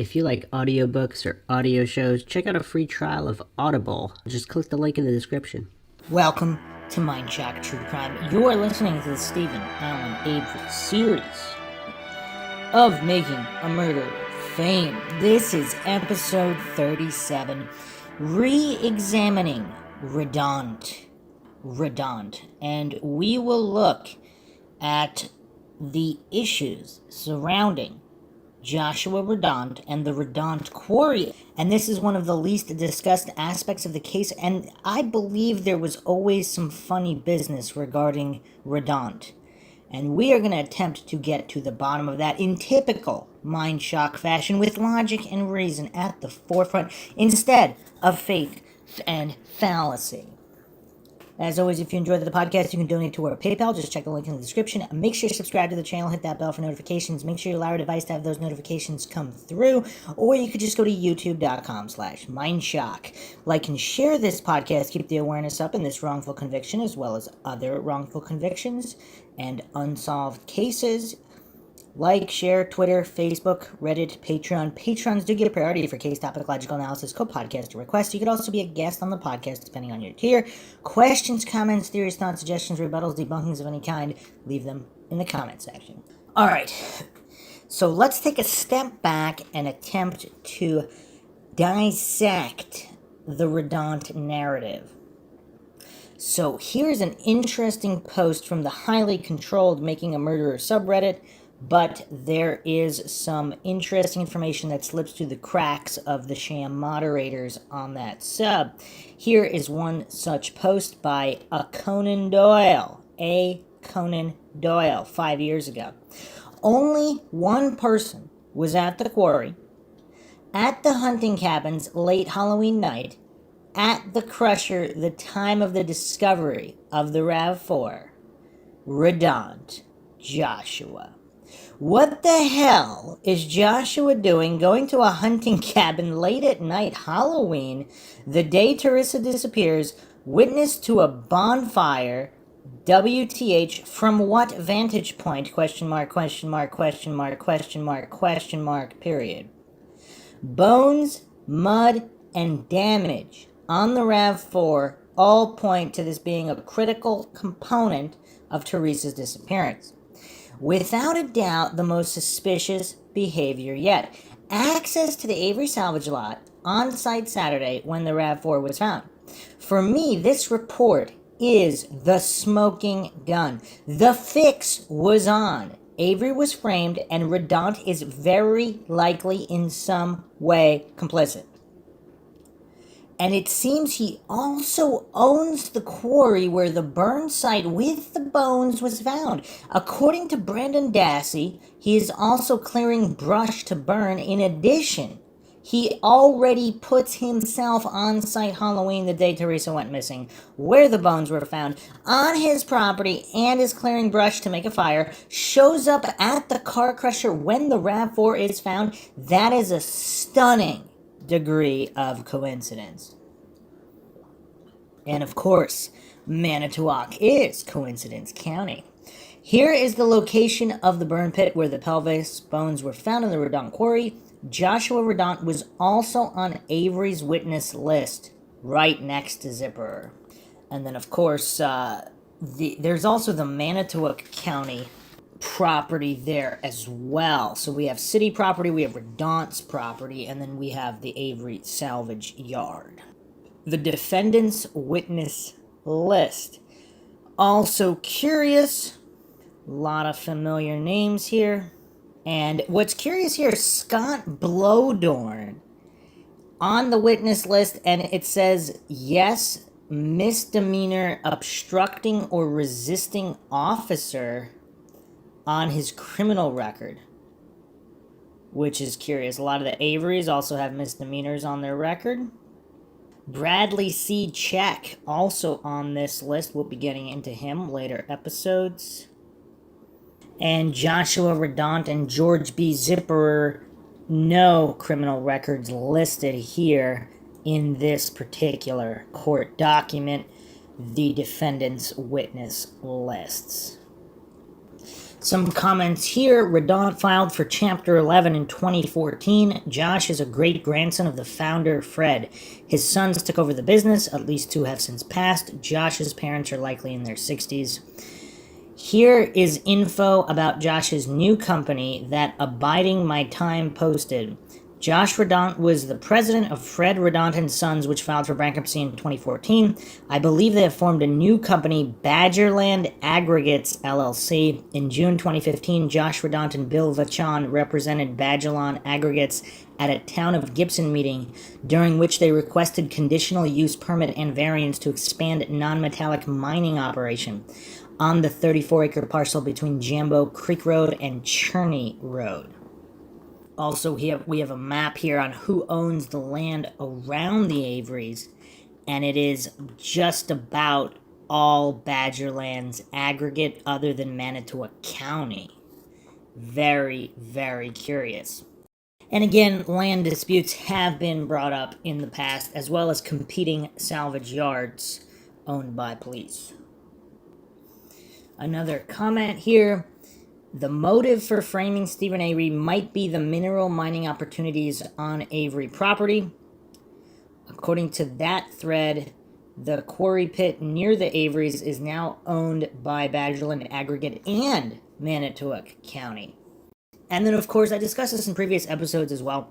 If you like audiobooks or audio shows, check out a free trial of Audible. Just click the link in the description. Welcome to MINDSHOCK True Crime. You're listening to the Stephen Allen Avery series of Making a Murderer fame. This is episode 37, Re-Examining Radandt. And we will look at the issues surrounding Joshua Radandt and the Radandt Quarry. And this is one of the least discussed aspects of the case, and I believe there was always some funny business regarding Radandt. And we are going to attempt to get to the bottom of that in typical MINDSHOCK fashion, with logic and reason at the forefront, instead of faith and fallacy. As always, if you enjoyed the podcast, you can donate to our PayPal. Just check the link in the description. Make sure you subscribe to the channel, hit that bell for notifications. Make sure you allow your device to have those notifications come through. Or you could just go to youtube.com/MINDSHOCK. Like and share this podcast. Keep the awareness up in this wrongful conviction, as well as other wrongful convictions and unsolved cases. Like, share, Twitter, Facebook, Reddit, Patreon. Patrons do get priority for case topic, logical analysis, co-podcast, or requests. You could also be a guest on the podcast, depending on your tier. Questions, comments, theories, thoughts, suggestions, rebuttals, debunkings of any kind, leave them in the comment section. All right, so let's take a step back and attempt to dissect the Radandt narrative. So here's an interesting post from the highly controlled Making a Murderer subreddit, but there is some interesting information that slips through the cracks of the sham moderators on that sub. Here is one such post by A. Conan Doyle, 5 years ago. Only one person was at the quarry, at the hunting cabins late Halloween night, at the crusher the time of the discovery of the RAV4, Radandt, Joshua. What the hell is Joshua doing going to a hunting cabin late at night Halloween, the day Teresa disappears, witness to a bonfire, WTH, from what vantage point, period. Bones, mud, and damage on the RAV4 all point to this being a critical component of Teresa's disappearance. Without a doubt, the most suspicious behavior yet. Access to the Avery salvage lot on site Saturday when the RAV4 was found. For me, this report is the smoking gun. The fix was on. Avery was framed, and Radandt is very likely in some way complicit. And it seems he also owns the quarry where the burn site with the bones was found. According to Brandon Dassey, he is also clearing brush to burn. In addition, he already puts himself on site Halloween, the day Teresa went missing, where the bones were found, on his property, and is clearing brush to make a fire, shows up at the car crusher when the RAV4 is found. That is a stunning degree of coincidence. And of course, Manitowoc is Coincidence County. Here is the location of the burn pit where the pelvis bones were found in the Radandt quarry. Joshua Radandt was also on Avery's witness list, right next to Zipper. And then, of course, there's also the Manitowoc County property there as well. So we have city property, we have Radandt's property, and then we have the Avery salvage yard. The defendant's witness list. Also curious, a lot of familiar names here. And what's curious here, Scott Blodorn on the witness list, and it says, yes, misdemeanor obstructing or resisting officer on his criminal record, which is curious. A lot of the Averys also have misdemeanors on their record. Bradley C. Check also on this list. We'll be getting into him later episodes. And Joshua Radandt and George B. Zipperer, no criminal records listed here in this particular court document, the defendant's witness lists. Some comments here. Radandt filed for Chapter 11 in 2014. Josh is a great-grandson of the founder, Fred. His sons took over the business. At least 2 have since passed. Josh's parents are likely in their 60s. Here is info about Josh's new company that Abiding My Time posted. Josh Radandt was the president of Fred Radandt & Sons, which filed for bankruptcy in 2014. I believe they have formed a new company, Badgerland Aggregates, LLC. In June 2015, Josh Radandt and Bill Vachon represented Badgerland Aggregates at a Town of Gibson meeting, during which they requested conditional use permit and variance to expand non-metallic mining operation on the 34-acre parcel between Jambo Creek Road and Cherney Road. Also, we have a map here on who owns the land around the Averys, and it is just about all Badgerland's aggregate other than Manitowoc County. Very, very curious. And again, land disputes have been brought up in the past, as well as competing salvage yards owned by police. Another comment here. The motive for framing Stephen Avery might be the mineral mining opportunities on Avery property. According to that thread, the quarry pit near the Averys is now owned by Badgerland Aggregate and Manitowoc County. And then, of course, I discussed this in previous episodes as well.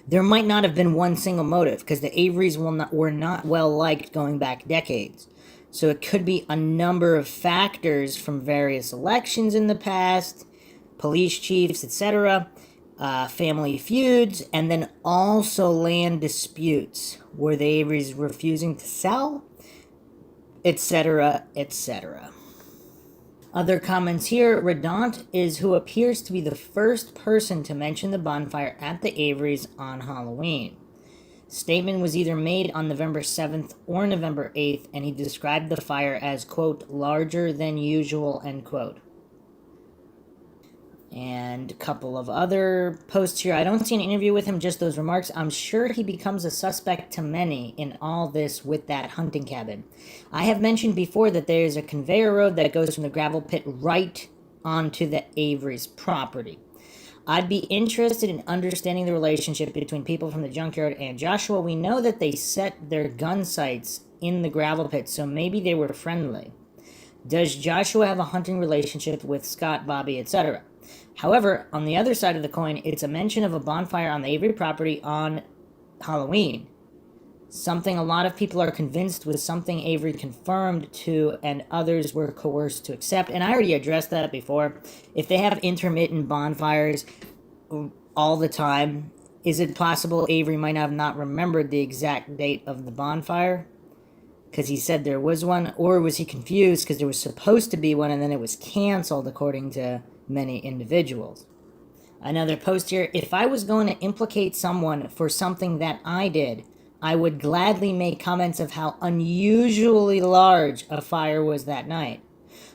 There might not have been one single motive, because the Averys were not well liked going back decades. So it could be a number of factors from various elections in the past, police chiefs, etc., family feuds, and then also land disputes. Were the Averys refusing to sell? Etc., etc. Other comments here. Radandt is who appears to be the first person to mention the bonfire at the Averys on Halloween. Statement was either made on November 7th or November 8th, and he described the fire as, quote, larger than usual, end quote. And a couple of other posts here. I don't see an interview with him, just those remarks. I'm sure he becomes a suspect to many in all this with that hunting cabin. I have mentioned before that there is a conveyor road that goes from the gravel pit right onto the Avery's property. I'd be interested in understanding the relationship between people from the junkyard and Joshua. We know that they set their gun sights in the gravel pit, so maybe they were friendly. Does Joshua have a hunting relationship with Scott, Bobby, etc.? However, on the other side of the coin, it's a mention of a bonfire on the Avery property on Halloween. Something a lot of people are convinced was something Avery confirmed to and others were coerced to accept. And I already addressed that before. If they have intermittent bonfires all the time, is it possible Avery might have not remembered the exact date of the bonfire? Because he said there was one, or was he confused because there was supposed to be one and then it was canceled according to many individuals? Another post here. If I was going to implicate someone for something that I did, I would gladly make comments of how unusually large a fire was that night.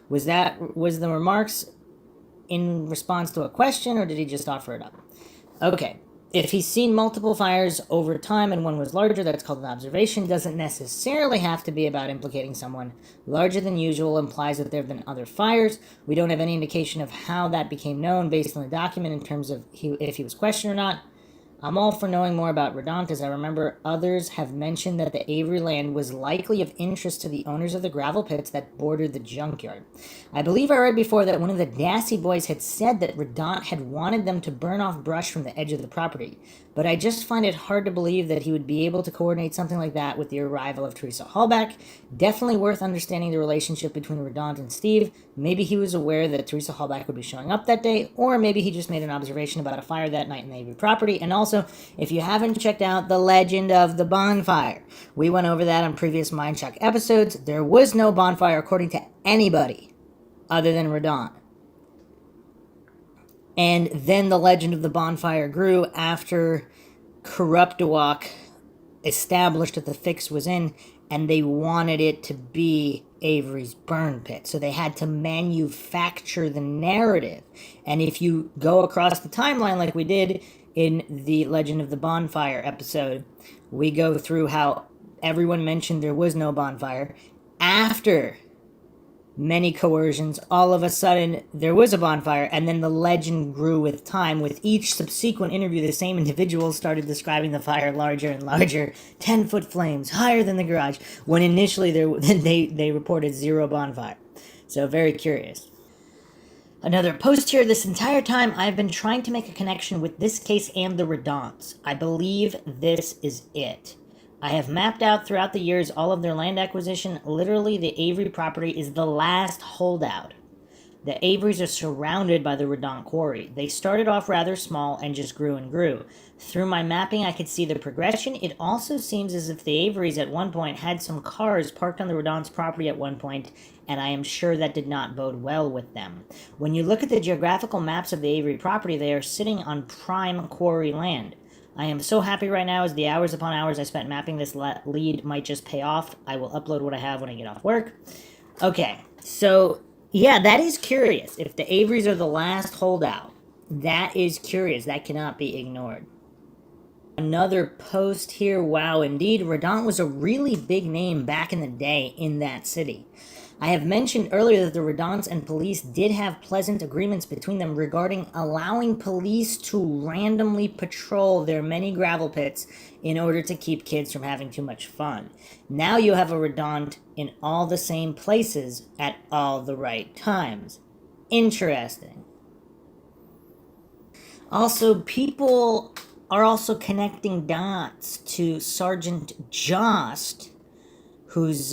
Was the remarks in response to a question, or did he just offer it up? Okay. If he's seen multiple fires over time and one was larger, that's called an observation. Doesn't necessarily have to be about implicating someone. Larger than usual implies that there have been other fires. We don't have any indication of how that became known based on the document in terms of if he was questioned or not. I'm all for knowing more about Radandt, as I remember others have mentioned that the Avery land was likely of interest to the owners of the gravel pits that bordered the junkyard. I believe I read before that one of the Dassey boys had said that Radandt had wanted them to burn off brush from the edge of the property, but I just find it hard to believe that he would be able to coordinate something like that with the arrival of Teresa Hallback. Definitely worth understanding the relationship between Radandt and Steve. Maybe he was aware that Teresa Hallback would be showing up that day, or maybe he just made an observation about a fire that night in the Avery property. And also, if you haven't checked out the legend of the bonfire, we went over that on previous MINDSHOCK episodes. There was no bonfire according to anybody other than Radandt. And then the legend of the bonfire grew after Corruptawak established that the fix was in, and they wanted it to be Avery's burn pit. So they had to manufacture the narrative. And if you go across the timeline like we did in the Legend of the Bonfire episode, we go through how everyone mentioned there was no bonfire. After many coercions. All of a sudden, there was a bonfire, and then the legend grew with time. With each subsequent interview, the same individuals started describing the fire larger and larger, 10-foot flames, higher than the garage, when initially they reported zero bonfire. So very curious. Another post here. This entire time, I've been trying to make a connection with this case and the Radandts. I believe this is it. I have mapped out throughout the years all of their land acquisition. Literally, the Avery property is the last holdout. The Averys are surrounded by the Radandt quarry. They started off rather small and just grew and grew. Through my mapping, I could see the progression. It also seems as if the Averys at one point had some cars parked on the Radandt's property at one point, and I am sure that did not bode well with them. When you look at the geographical maps of the Avery property, they are sitting on prime quarry land. I am so happy right now as the hours upon hours I spent mapping this lead might just pay off. I will upload what I have when I get off work. Okay, so yeah, that is curious. If the Averys are the last holdout, that is curious. That cannot be ignored. Another post here. Wow, indeed. Radandt was a really big name back in the day in that city. I have mentioned earlier that the Radandts and police did have pleasant agreements between them regarding allowing police to randomly patrol their many gravel pits in order to keep kids from having too much fun. Now you have a Radandt in all the same places at all the right times. Interesting. Also, people are also connecting dots to Sergeant Jost, whose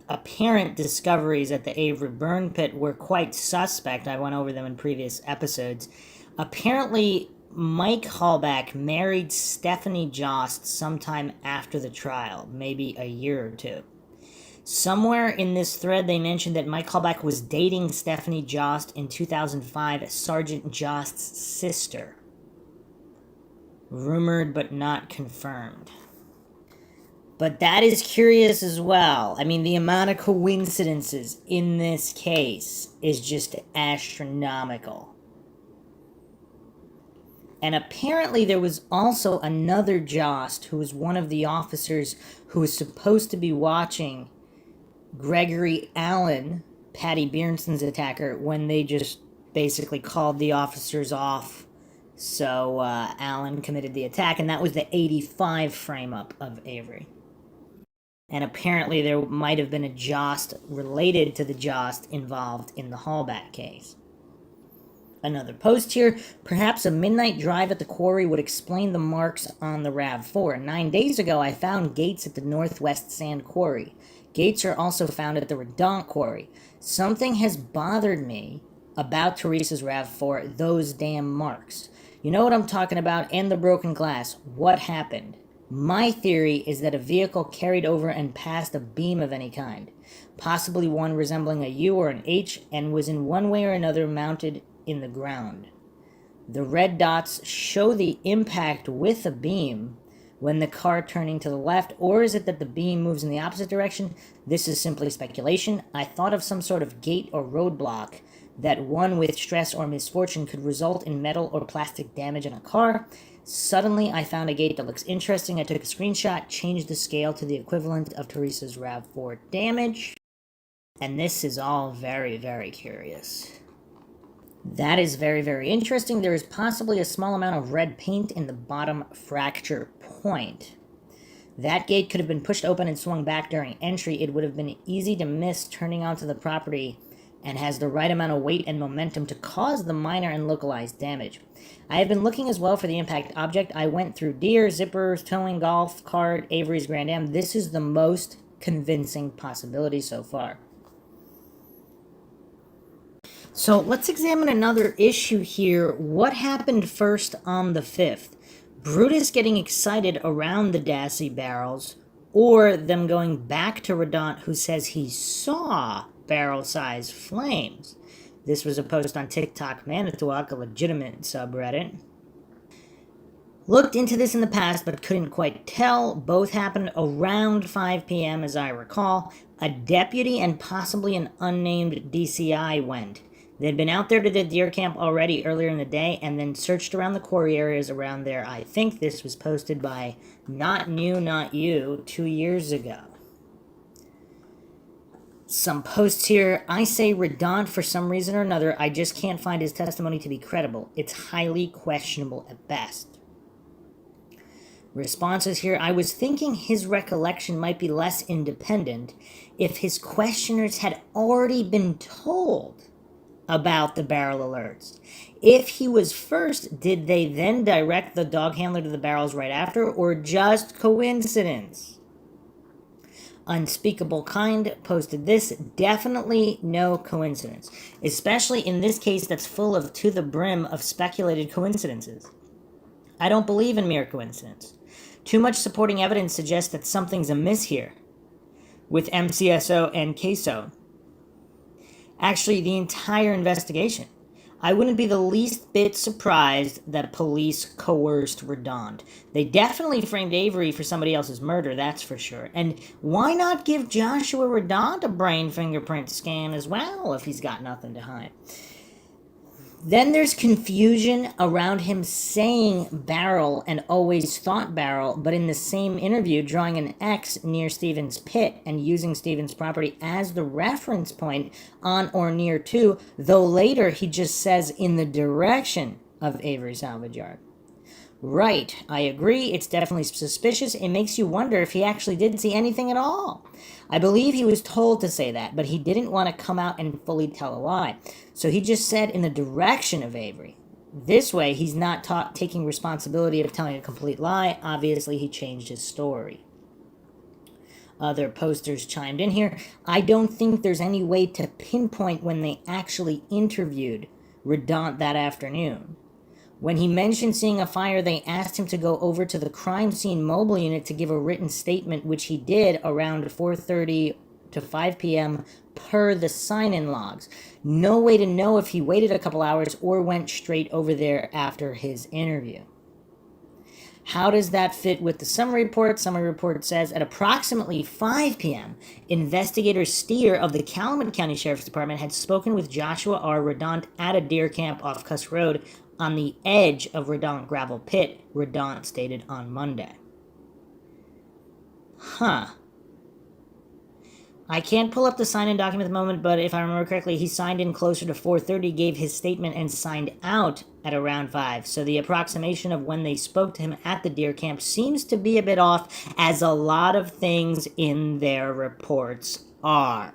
apparent discoveries at the Avery burn pit were quite suspect. I went over them in previous episodes. Apparently, Mike Hallback married Stephanie Jost sometime after the trial, maybe a year or two. Somewhere in this thread, they mentioned that Mike Hallback was dating Stephanie Jost in 2005, Sergeant Jost's sister. Rumored but not confirmed. But that is curious as well. I mean, the amount of coincidences in this case is just astronomical. And apparently there was also another Jost who was one of the officers who was supposed to be watching Gregory Allen, Patty Bearson's attacker, when they just basically called the officers off. So Allen committed the attack, and that was the 85 frame-up of Avery. And apparently there might have been a Jost related to the Jost involved in the Hallback case. Another post here. Perhaps a midnight drive at the quarry would explain the marks on the RAV4. 9 days ago, I found gates at the Northwest Sand Quarry. Gates are also found at the Radandt Quarry. Something has bothered me about Teresa's RAV4, those damn marks. You know what I'm talking about, and the broken glass. What happened? My theory is that a vehicle carried over and passed a beam of any kind, possibly one resembling a U or an H, and was in one way or another mounted in the ground. The red dots show the impact with a beam when the car turning to the left, or is it that the beam moves in the opposite direction? This is simply speculation. I thought of some sort of gate or roadblock that one with stress or misfortune could result in metal or plastic damage on a car. Suddenly, I found a gate that looks interesting. I took a screenshot, changed the scale to the equivalent of Teresa's RAV4 damage. And this is all very, very curious. That is very, very interesting. There is possibly a small amount of red paint in the bottom fracture point. That gate could have been pushed open and swung back during entry. It would have been easy to miss turning onto the property and has the right amount of weight and momentum to cause the minor and localized damage. I have been looking as well for the impact object. I went through deer, zippers, towing, golf cart, Avery's Grand Am. This is the most convincing possibility so far. So let's examine another issue here. What happened first on the 5th? Brutus getting excited around the Dassey barrels, or them going back to Radandt, who says he saw barrel-sized flames? This was a post on TikTok Manitowoc, a legitimate subreddit. Looked into this in the past, but couldn't quite tell. Both happened around 5 p.m., as I recall. A deputy and possibly an unnamed DCI went. They'd been out there to the deer camp already earlier in the day, and then searched around the quarry areas around there. I think this was posted by Not New, Not You 2 years ago. Some posts here. I say Radandt for some reason or another. I just can't find his testimony to be credible. It's highly questionable at best. Responses here. I was thinking his recollection might be less independent if his questioners had already been told about the barrel alerts. If he was first, did they then direct the dog handler to the barrels right after, or just coincidence? Unspeakable Kind posted this. Definitely no coincidence, especially in this case that's full of to the brim of speculated coincidences. I don't believe in mere coincidence. Too much supporting evidence suggests that something's amiss here with MCSO and CASO. Actually, the entire investigation. I wouldn't be the least bit surprised that police coerced Radandt. They definitely framed Avery for somebody else's murder, that's for sure. And why not give Joshua Radandt a brain fingerprint scan as well if he's got nothing to hide? Then there's confusion around him saying barrel and always thought barrel, but in the same interview drawing an X near Stevens' pit and using Stevens' property as the reference point on or near to, though later he just says in the direction of Avery Salvage Yard. Right, I agree, it's definitely suspicious. It makes you wonder if he actually did see anything at all. I believe he was told to say that, but he didn't want to come out and fully tell a lie. So he just said in the direction of Avery. This way, he's not taking responsibility of telling a complete lie. Obviously, he changed his story. Other posters chimed in here. I don't think there's any way to pinpoint when they actually interviewed Radandt that afternoon. When he mentioned seeing a fire, they asked him to go over to the crime scene mobile unit to give a written statement, which he did around 4:30 to 5 p.m. per the sign-in logs. No way to know if he waited a couple hours or went straight over there after his interview. How does that fit with the summary report? Summary report says at approximately 5 p.m., Investigator Steer of the Calumet County Sheriff's Department had spoken with Joshua R. Radandt at a deer camp off Cuss Road on the edge of Radandt Gravel Pit, Radandt stated on Monday. I can't pull up the sign-in document at the moment, but if I remember correctly, he signed in closer to 4:30, gave his statement, and signed out at around 5. So the approximation of when they spoke to him at the deer camp seems to be a bit off, as a lot of things in their reports are.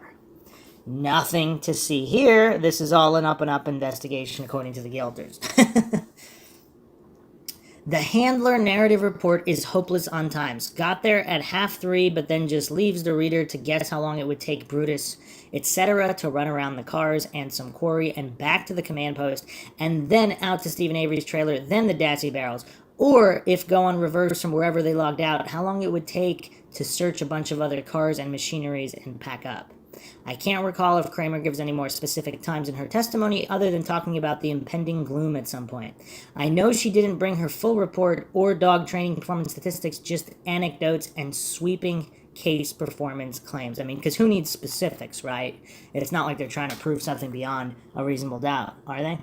Nothing to see here. This is all an up-and-up investigation, according to the Gelders. The handler narrative report is hopeless on times. Got there at 2:30, but then just leaves the reader to guess how long it would take Brutus, etc., to run around the cars and some quarry and back to the command post, and then out to Stephen Avery's trailer, then the Dassey barrels. Or, if go on reverse from wherever they logged out, how long it would take to search a bunch of other cars and machineries and pack up. I can't recall if Kramer gives any more specific times in her testimony other than talking about the impending gloom at some point. I know she didn't bring her full report or dog training performance statistics, just anecdotes and sweeping case performance claims. I mean, because who needs specifics, right? It's not like they're trying to prove something beyond a reasonable doubt, are they?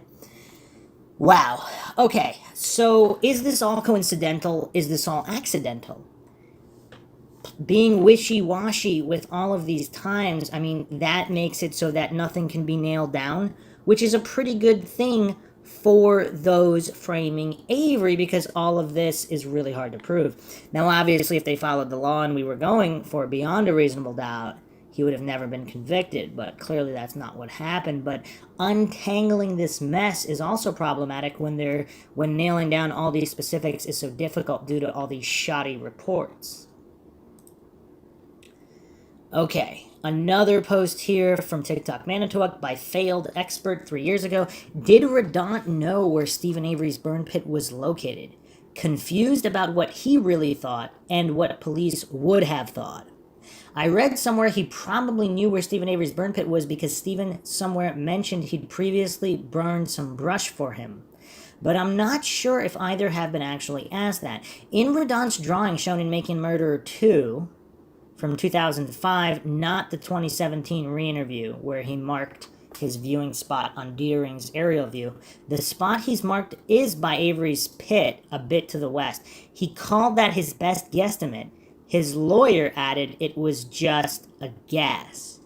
Wow. Okay, so is this all coincidental? Is this all accidental? Being wishy-washy with all of these times, I mean, that makes it so that nothing can be nailed down, which is a pretty good thing for those framing Avery, because all of this is really hard to prove. Now, obviously, if they followed the law and we were going for beyond a reasonable doubt, he would have never been convicted, but clearly that's not what happened. But untangling this mess is also problematic when nailing down all these specifics is so difficult due to all these shoddy reports. Okay, another post here from TikTok Manitowoc by Failed Expert 3 years ago. Did Radandt know where Stephen Avery's burn pit was located? Confused about what he really thought and what police would have thought. I read somewhere he probably knew where Stephen Avery's burn pit was because Stephen somewhere mentioned he'd previously burned some brush for him. But I'm not sure if either have been actually asked that. In Radandt's drawing shown in Making Murderer 2... from 2005, not the 2017 re-interview where he marked his viewing spot on Deering's aerial view. The spot he's marked is by Avery's pit, a bit to the west. He called that his best guesstimate. His lawyer added it was just a guess.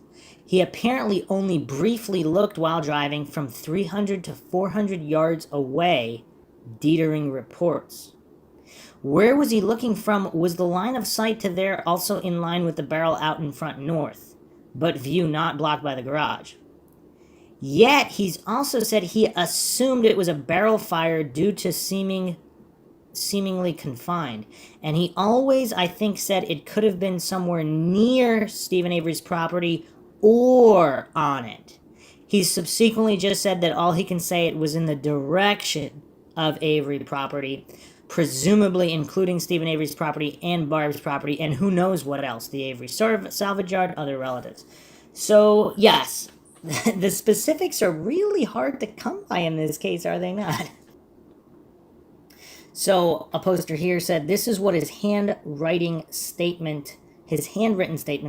He apparently only briefly looked while driving from 300 to 400 yards away, Dietering reports. Where was he looking from? Was the line of sight to there also in line with the barrel out in front north, but view not blocked by the garage? Yet, he's also said he assumed it was a barrel fire due to seemingly confined. And he always, I think, said it could have been somewhere near Stephen Avery's property or on it. He subsequently just said that all he can say it was in the direction of Avery property, presumably including Stephen Avery's property and Barb's property, and who knows what else, the Avery salvage yard, other relatives. So, yes, the specifics are really hard to come by in this case, are they not? So, a poster here said, this is what his handwritten statement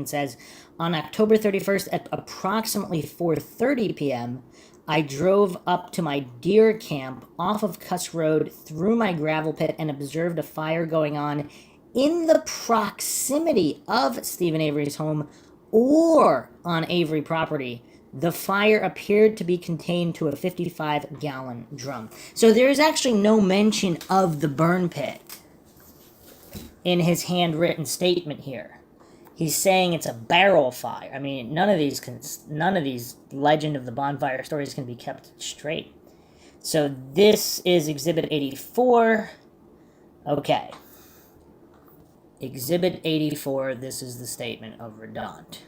says. On October 31st at approximately 4:30 p.m., I drove up to my deer camp off of Cuss Road through my gravel pit and observed a fire going on in the proximity of Stephen Avery's home or on Avery property. The fire appeared to be contained to a 55-gallon drum. So there is actually no mention of the burn pit in his handwritten statement here. He's saying it's a barrel fire. I mean, none of these Legend of the Bonfire stories can be kept straight. So this is Exhibit 84. Okay. Exhibit 84, this is the statement of Radandt.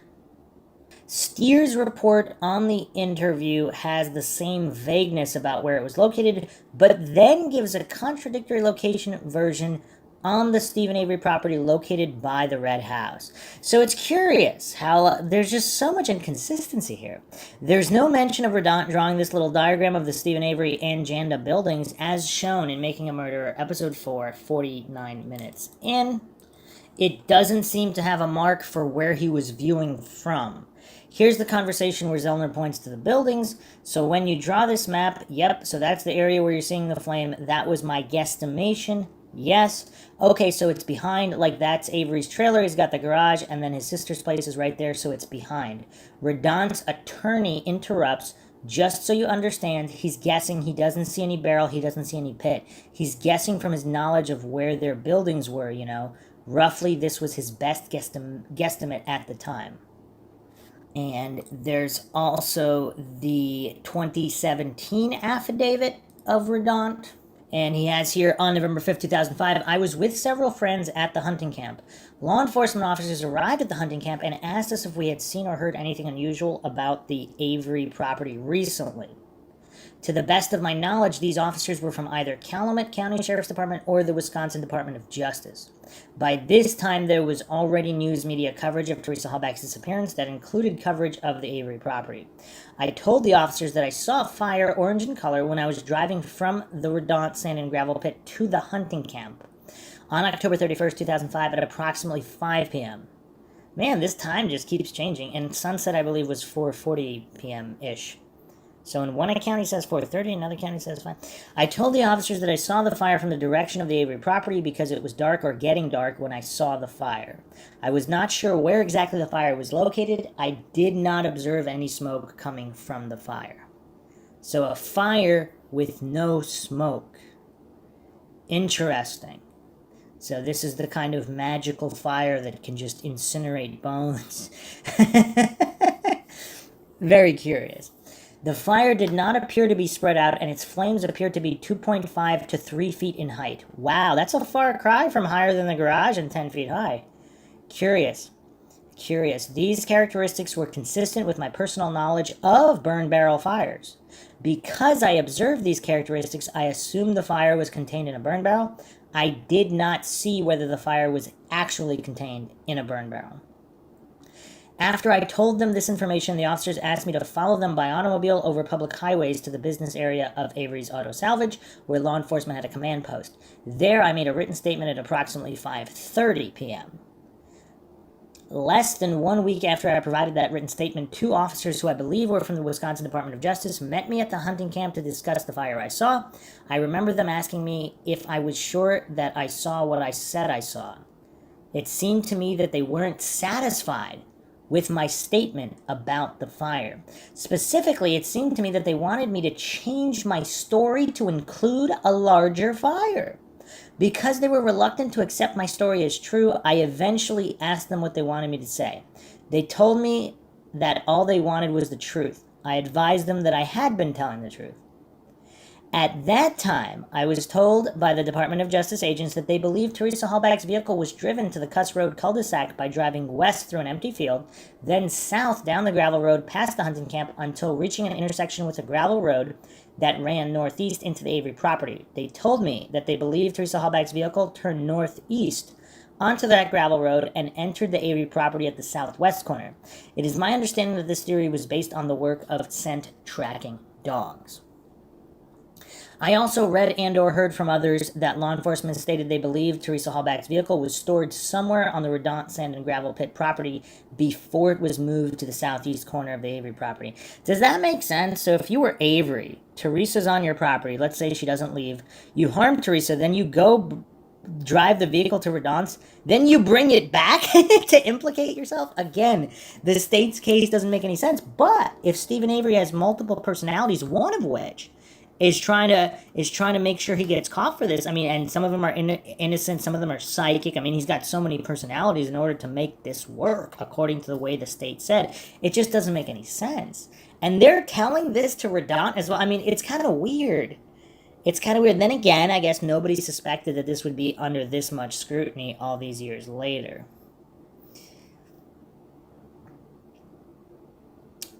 Steer's report on the interview has the same vagueness about where it was located, but then gives a contradictory location version on the Stephen Avery property located by the Red House. So it's curious how there's just so much inconsistency here. There's no mention of Radandt drawing this little diagram of the Stephen Avery and Janda buildings as shown in Making a Murderer, Episode 4, 49 minutes in. It doesn't seem to have a mark for where he was viewing from. Here's the conversation where Zellner points to the buildings. So when you draw this map, yep, so that's the area where you're seeing the flame. That was my guesstimation. Yes. Okay, so it's behind, like that's Avery's trailer. He's got the garage, and then his sister's place is right there, so it's behind. Radandt's attorney interrupts, just so you understand, he's guessing. He doesn't see any barrel. He doesn't see any pit. He's guessing from his knowledge of where their buildings were, you know. Roughly, this was his best guesstimate at the time. And there's also the 2017 affidavit of Radandt. And he has here, on November 5th, 2005, I was with several friends at the hunting camp. Law enforcement officers arrived at the hunting camp and asked us if we had seen or heard anything unusual about the Avery property recently. To the best of my knowledge, these officers were from either Calumet County Sheriff's Department or the Wisconsin Department of Justice. By this time, there was already news media coverage of Teresa Halbach's disappearance that included coverage of the Avery property. I told the officers that I saw a fire, orange in color, when I was driving from the Radandt sand and gravel pit to the hunting camp on October 31st, 2005 at approximately 5 p.m. Man, this time just keeps changing, and sunset, I believe, was 4:40 p.m.-ish. So in one county says 4:30, another county says 5. I told the officers that I saw the fire from the direction of the Avery property because it was dark or getting dark when I saw the fire. I was not sure where exactly the fire was located. I did not observe any smoke coming from the fire. So a fire with no smoke. Interesting. So this is the kind of magical fire that can just incinerate bones. Very curious. The fire did not appear to be spread out, and its flames appeared to be 2.5 to 3 feet in height. Wow, that's a far cry from higher than the garage and 10 feet high. Curious. These characteristics were consistent with my personal knowledge of burn barrel fires. Because I observed these characteristics, I assumed the fire was contained in a burn barrel. I did not see whether the fire was actually contained in a burn barrel. After I told them this information, the officers asked me to follow them by automobile over public highways to the business area of Avery's Auto Salvage, where law enforcement had a command post. There, I made a written statement at approximately 5:30 p.m. Less than 1 week after I provided that written statement, 2 officers who I believe were from the Wisconsin Department of Justice met me at the hunting camp to discuss the fire I saw. I remember them asking me if I was sure that I saw what I said I saw. It seemed to me that they weren't satisfied with my statement about the fire. Specifically, it seemed to me that they wanted me to change my story to include a larger fire. Because they were reluctant to accept my story as true, I eventually asked them what they wanted me to say. They told me that all they wanted was the truth. I advised them that I had been telling the truth. At that time, I was told by the Department of Justice agents that they believed Teresa Hallback's vehicle was driven to the Cuss Road cul-de-sac by driving west through an empty field, then south down the gravel road past the hunting camp until reaching an intersection with a gravel road that ran northeast into the Avery property. They told me that they believed Teresa Hallback's vehicle turned northeast onto that gravel road and entered the Avery property at the southwest corner. It is my understanding that this theory was based on the work of scent tracking dogs. I also read and or heard from others that law enforcement stated they believed Teresa Hallback's vehicle was stored somewhere on the Radandt sand and gravel pit property before it was moved to the southeast corner of the Avery property. Does that make sense? So if you were Avery, Teresa's on your property, let's say she doesn't leave, you harm Teresa, then you go drive the vehicle to Radandt's, then you bring it back to implicate yourself? Again, the state's case doesn't make any sense. But if Stephen Avery has multiple personalities, one of which is trying to make sure he gets caught for this. I mean, and some of them are innocent, some of them are psychic. I mean, he's got so many personalities in order to make this work, according to the way the state said. It just doesn't make any sense. And they're telling this to Radandt as well. I mean, it's kind of weird. It's kind of weird. Then again, I guess nobody suspected that this would be under this much scrutiny all these years later.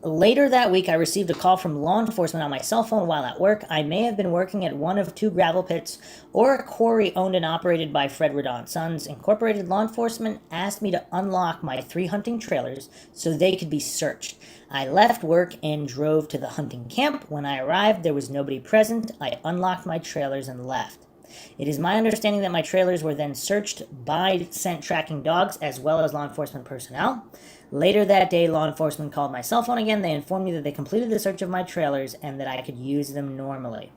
Later that week, I received a call from law enforcement on my cell phone while at work. I may have been working at one of two gravel pits or a quarry owned and operated by Fred Radandt Sons Incorporated. Law enforcement asked me to unlock my 3 hunting trailers so they could be searched. I left work and drove to the hunting camp. When I arrived, there was nobody present. I unlocked my trailers and left. It is my understanding that my trailers were then searched by scent tracking dogs as well as law enforcement personnel. Later that day, law enforcement called my cell phone again. They informed me that they completed the search of my trailers and that I could use them normally.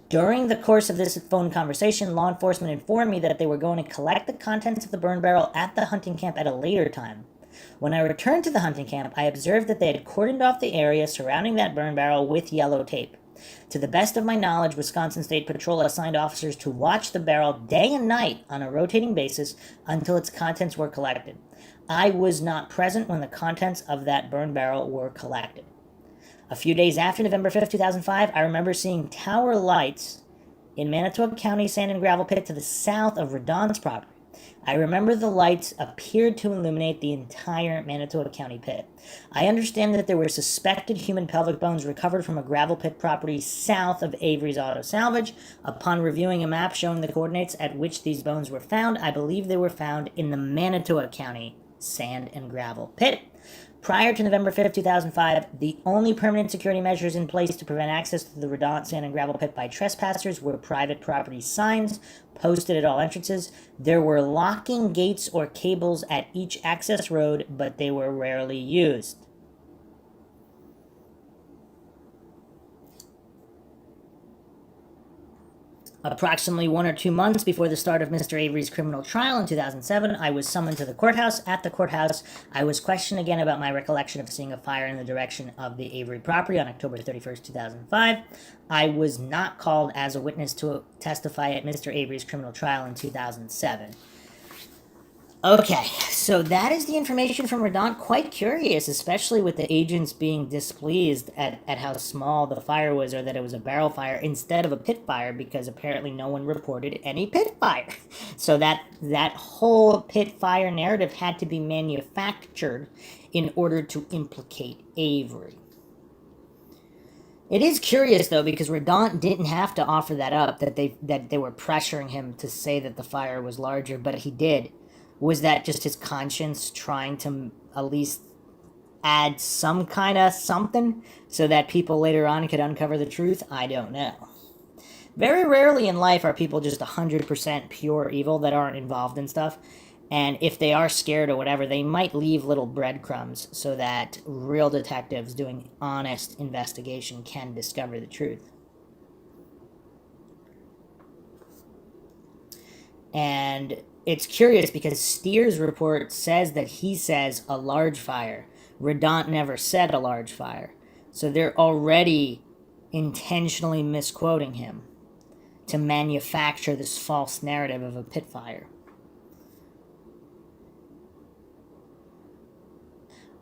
During the course of this phone conversation, law enforcement informed me that they were going to collect the contents of the burn barrel at the hunting camp at a later time. When I returned to the hunting camp, I observed that they had cordoned off the area surrounding that burn barrel with yellow tape. To the best of my knowledge, Wisconsin State Patrol assigned officers to watch the barrel day and night on a rotating basis until its contents were collected. I was not present when the contents of that burn barrel were collected. A few days after November 5th, 2005, I remember seeing tower lights in Manitowoc County sand and gravel pit to the south of Radandt's property. I remember the lights appeared to illuminate the entire Manitowoc County pit. I understand that there were suspected human pelvic bones recovered from a gravel pit property south of Avery's Auto Salvage. Upon reviewing a map showing the coordinates at which these bones were found, I believe they were found in the Manitowoc County sand and gravel pit. Prior to November 5th, 2005, the only permanent security measures in place to prevent access to the Radandt sand and gravel pit by trespassers were private property signs posted at all entrances. There were locking gates or cables at each access road, but they were rarely used. Approximately 1 or 2 months before the start of Mr. Avery's criminal trial in 2007, I was summoned to the courthouse. At the courthouse, I was questioned again about my recollection of seeing a fire in the direction of the Avery property on October 31st, 2005. I was not called as a witness to testify at Mr. Avery's criminal trial in 2007. Okay, so that is the information from Radandt. Quite curious, especially with the agents being displeased at how small the fire was, or that it was a barrel fire instead of a pit fire, because apparently no one reported any pit fire. So that whole pit fire narrative had to be manufactured in order to implicate Avery. It is curious, though, because Radandt didn't have to offer that up, that they were pressuring him to say that the fire was larger, but he did. Was that just his conscience trying to at least add some kind of something so that people later on could uncover the truth? I don't know. Very rarely in life are people just 100% pure evil that aren't involved in stuff. And if they are scared or whatever, they might leave little breadcrumbs so that real detectives doing honest investigation can discover the truth. And it's curious because Steer's report says that he says a large fire. Radandt never said a large fire. So they're already intentionally misquoting him to manufacture this false narrative of a pit fire.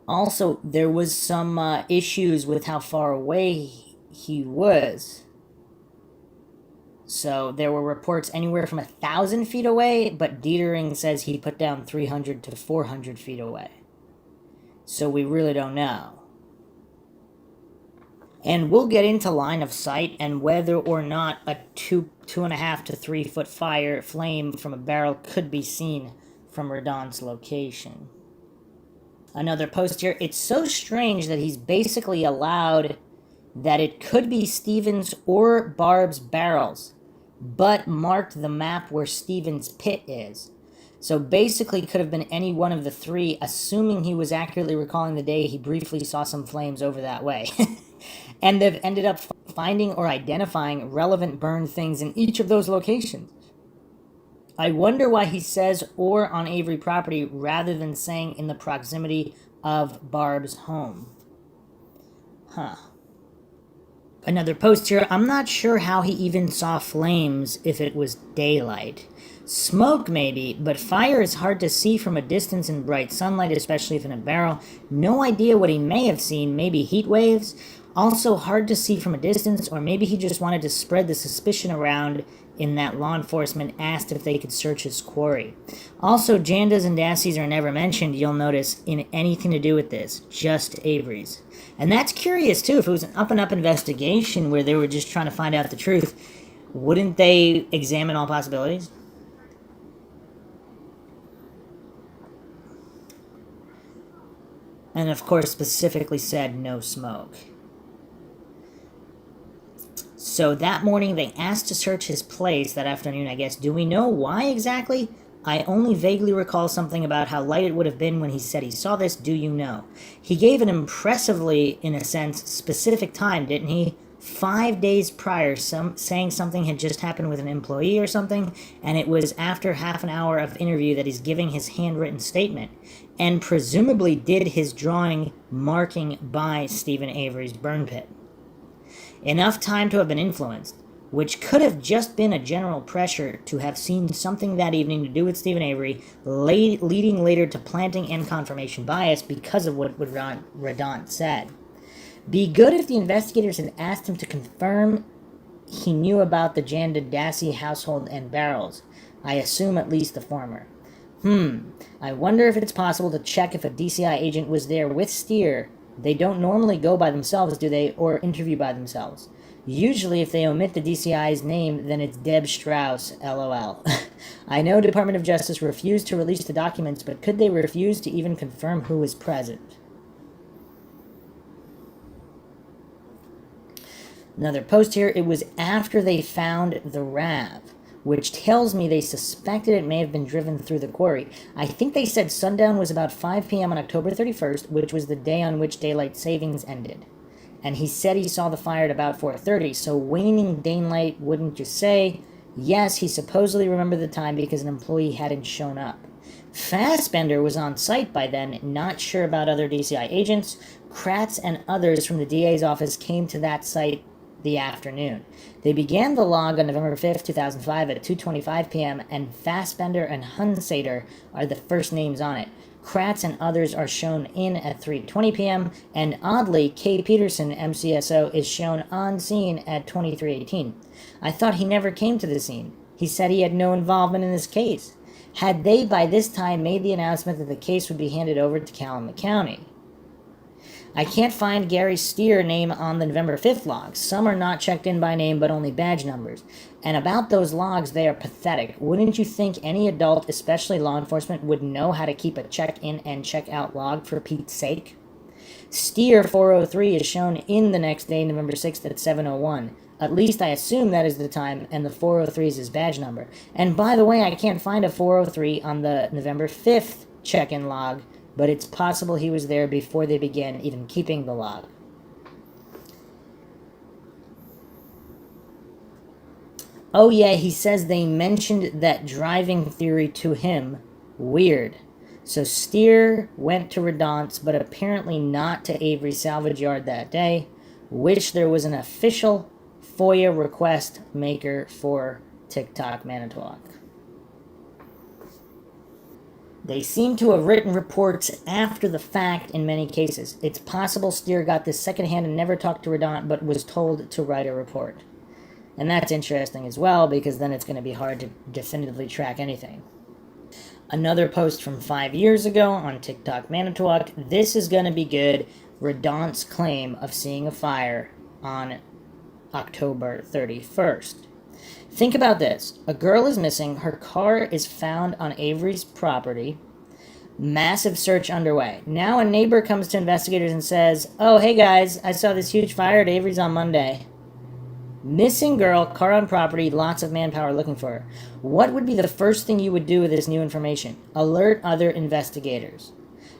Also, there was some issues with how far away he was. So there were reports anywhere from 1,000 feet away, but Dietering says he put down 300 to 400 feet away. So we really don't know. And we'll get into line of sight and whether or not a 2.5 to 3 foot flame from a barrel could be seen from Radandt's location. Another post here. It's so strange that he's basically allowed that it could be Stevens or Barb's barrels, but marked the map where Stevens' pit is. So basically could have been any one of the three, assuming he was accurately recalling the day he briefly saw some flames over that way. And they've ended up finding or identifying relevant burned things in each of those locations. I wonder why he says or on Avery property rather than saying in the proximity of Barb's home. Another post here. I'm not sure how he even saw flames if it was daylight. Smoke maybe, but fire is hard to see from a distance in bright sunlight, especially if in a barrel. No idea what he may have seen. Maybe heat waves. Also hard to see from a distance, or maybe he just wanted to spread the suspicion around in that law enforcement asked if they could search his quarry. Also, Jandas and Dassies are never mentioned, you'll notice, in anything to do with this. Just Avery's. And that's curious, too. If it was an up-and-up investigation where they were just trying to find out the truth, wouldn't they examine all possibilities? And, of course, specifically said no smoke. So that morning they asked to search his place that afternoon, I guess. Do we know why exactly? I only vaguely recall something about how light it would have been when he said he saw this. Do you know? He gave an impressively, in a sense, specific time, didn't he? 5 days prior, saying something had just happened with an employee or something, and it was after half an hour of interview that he's giving his handwritten statement, and presumably did his drawing marking by Stephen Avery's burn pit. Enough time to have been influenced, which could have just been a general pressure to have seen something that evening to do with Stephen Avery, leading later to planting and confirmation bias because of what Radandt said. Be good if the investigators had asked him to confirm he knew about the Janda Dassey household and barrels. I assume at least the former. I wonder if it's possible to check if a DCI agent was there with Steer. They don't normally go by themselves, do they, or interview by themselves? Usually if they omit the DCI's name, then it's Deb Strauss, LOL. I know Department of Justice refused to release the documents, but could they refuse to even confirm who was present? Another post here. It was after they found the RAV, which tells me they suspected it may have been driven through the quarry. I think they said sundown was about 5 p.m. on October 31st, which was the day on which daylight savings ended. And he said he saw the fire at about 4:30, so waning daylight, wouldn't you say? Yes, he supposedly remembered the time because an employee hadn't shown up. Fassbender was on site by then, not sure about other DCI agents. Kratz and others from the DA's office came to that site the afternoon. They began the log on November 5th, 2005 at 2:25 p.m., and Fassbender and Hunsader are the first names on it. Kratz and others are shown in at 3:20 p.m., and oddly, Kay Peterson, MCSO, is shown on scene at 23:18. I thought he never came to the scene. He said he had no involvement in this case. Had they by this time made the announcement that the case would be handed over to Calumet County? I can't find Gary Steer name on the November 5th logs. Some are not checked in by name, but only badge numbers. And about those logs, they are pathetic. Wouldn't you think any adult, especially law enforcement, would know how to keep a check-in and check-out log for Pete's sake? Steer 403 is shown in the next day, November 6th at 7:01. At least I assume that is the time, and the 403 is his badge number. And by the way, I can't find a 403 on the November 5th check-in log, but it's possible he was there before they began even keeping the log. Oh yeah, he says they mentioned that driving theory to him. Weird. So Steer went to Radandt's, but apparently not to Avery Salvage Yard that day, which there was an official FOIA request maker for TikTok Manitowoc. They seem to have written reports after the fact in many cases. It's possible Steer got this secondhand and never talked to Radandt, but was told to write a report. And that's interesting as well, because then it's going to be hard to definitively track anything. Another post from 5 years ago on TikTok Manitowoc. This is going to be good. Radandt's claim of seeing a fire on October 31st. Think about this. A girl is missing. Her car is found on Avery's property. Massive search underway. Now a neighbor comes to investigators and says, "Oh, hey guys, I saw this huge fire at Avery's on Monday." Missing girl, car on property, lots of manpower looking for her. What would be the first thing you would do with this new information? Alert other investigators.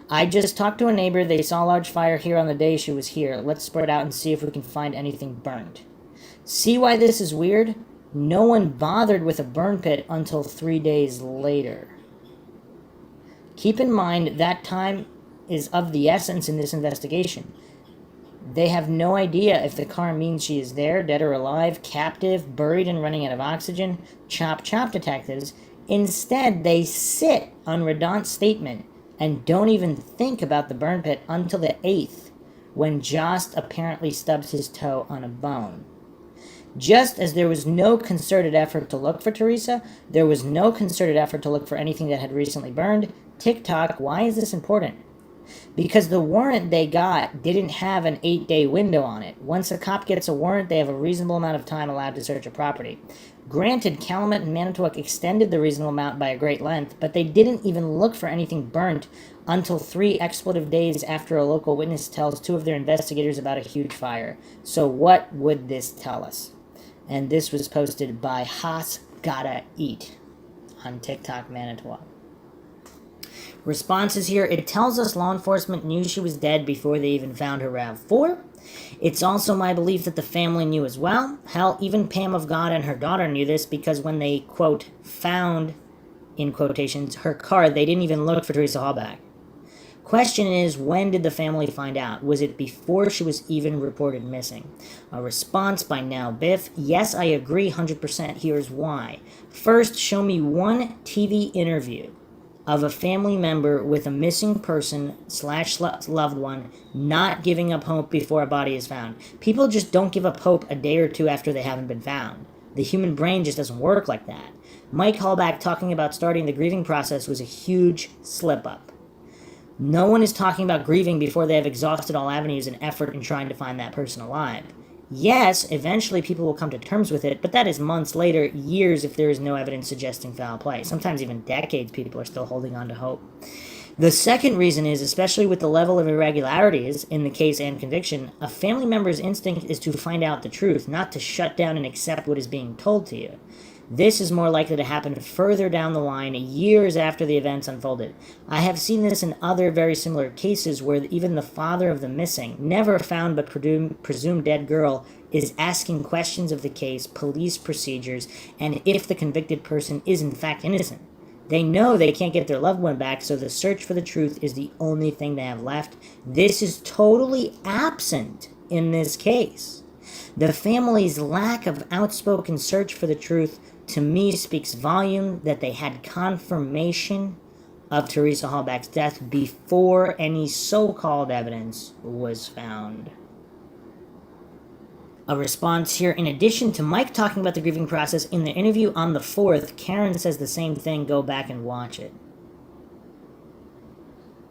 I just talked to a neighbor. They saw a large fire here on the day she was here. Let's spread out and see if we can find anything burned. See why this is weird? No one bothered with a burn pit until 3 days later. Keep in mind that time is of the essence in this investigation. They have no idea if the car means she is there, dead or alive, captive, buried and running out of oxygen. Chop chop, detectives. Instead, they sit on Radandt's statement and don't even think about the burn pit until the 8th, when Jost apparently stubs his toe on a bone. Just as there was no concerted effort to look for Teresa, there was no concerted effort to look for anything that had recently burned. TikTok, why is this important? Because the warrant they got didn't have an 8-day window on it. Once a cop gets a warrant, they have a reasonable amount of time allowed to search a property. Granted, Calumet and Manitowoc extended the reasonable amount by a great length, but they didn't even look for anything burnt until 3 expletive days after a local witness tells 2 of their investigators about a huge fire. So what would this tell us? And this was posted by Haas Gotta Eat on TikTok Manitowoc. Responses here. It tells us law enforcement knew she was dead before they even found her RAV4. It's also my belief that the family knew as well. Hell, even Pam of God and her daughter knew this, because when they, quote, found, in quotations, her car, they didn't even look for Teresa Halbach. Question is, when did the family find out? Was it before she was even reported missing? A response by Now Biff. Yes, I agree 100%. Here's why. First, show me one TV interview of a family member with a missing person / loved one not giving up hope before a body is found. People just don't give up hope a day or 2 after they haven't been found. The human brain just doesn't work like that. Mike Halbach talking about starting the grieving process was a huge slip-up. No one is talking about grieving before they have exhausted all avenues and effort in trying to find that person alive. Yes, eventually people will come to terms with it, but that is months later, years if there is no evidence suggesting foul play. Sometimes even decades people are still holding on to hope. The second reason is, especially with the level of irregularities in the case and conviction, a family member's instinct is to find out the truth, not to shut down and accept what is being told to you. This is more likely to happen further down the line, years after the events unfolded. I have seen this in other very similar cases where even the father of the missing, never found but presumed dead girl, is asking questions of the case, police procedures, and if the convicted person is in fact innocent. They know they can't get their loved one back, so the search for the truth is the only thing they have left. This is totally absent in this case. The family's lack of outspoken search for the truth, to me, speaks volume that they had confirmation of Teresa Halbach's death before any so-called evidence was found. A response here. In addition to Mike talking about the grieving process, in the interview on the 4th, Karen says the same thing. Go back and watch it.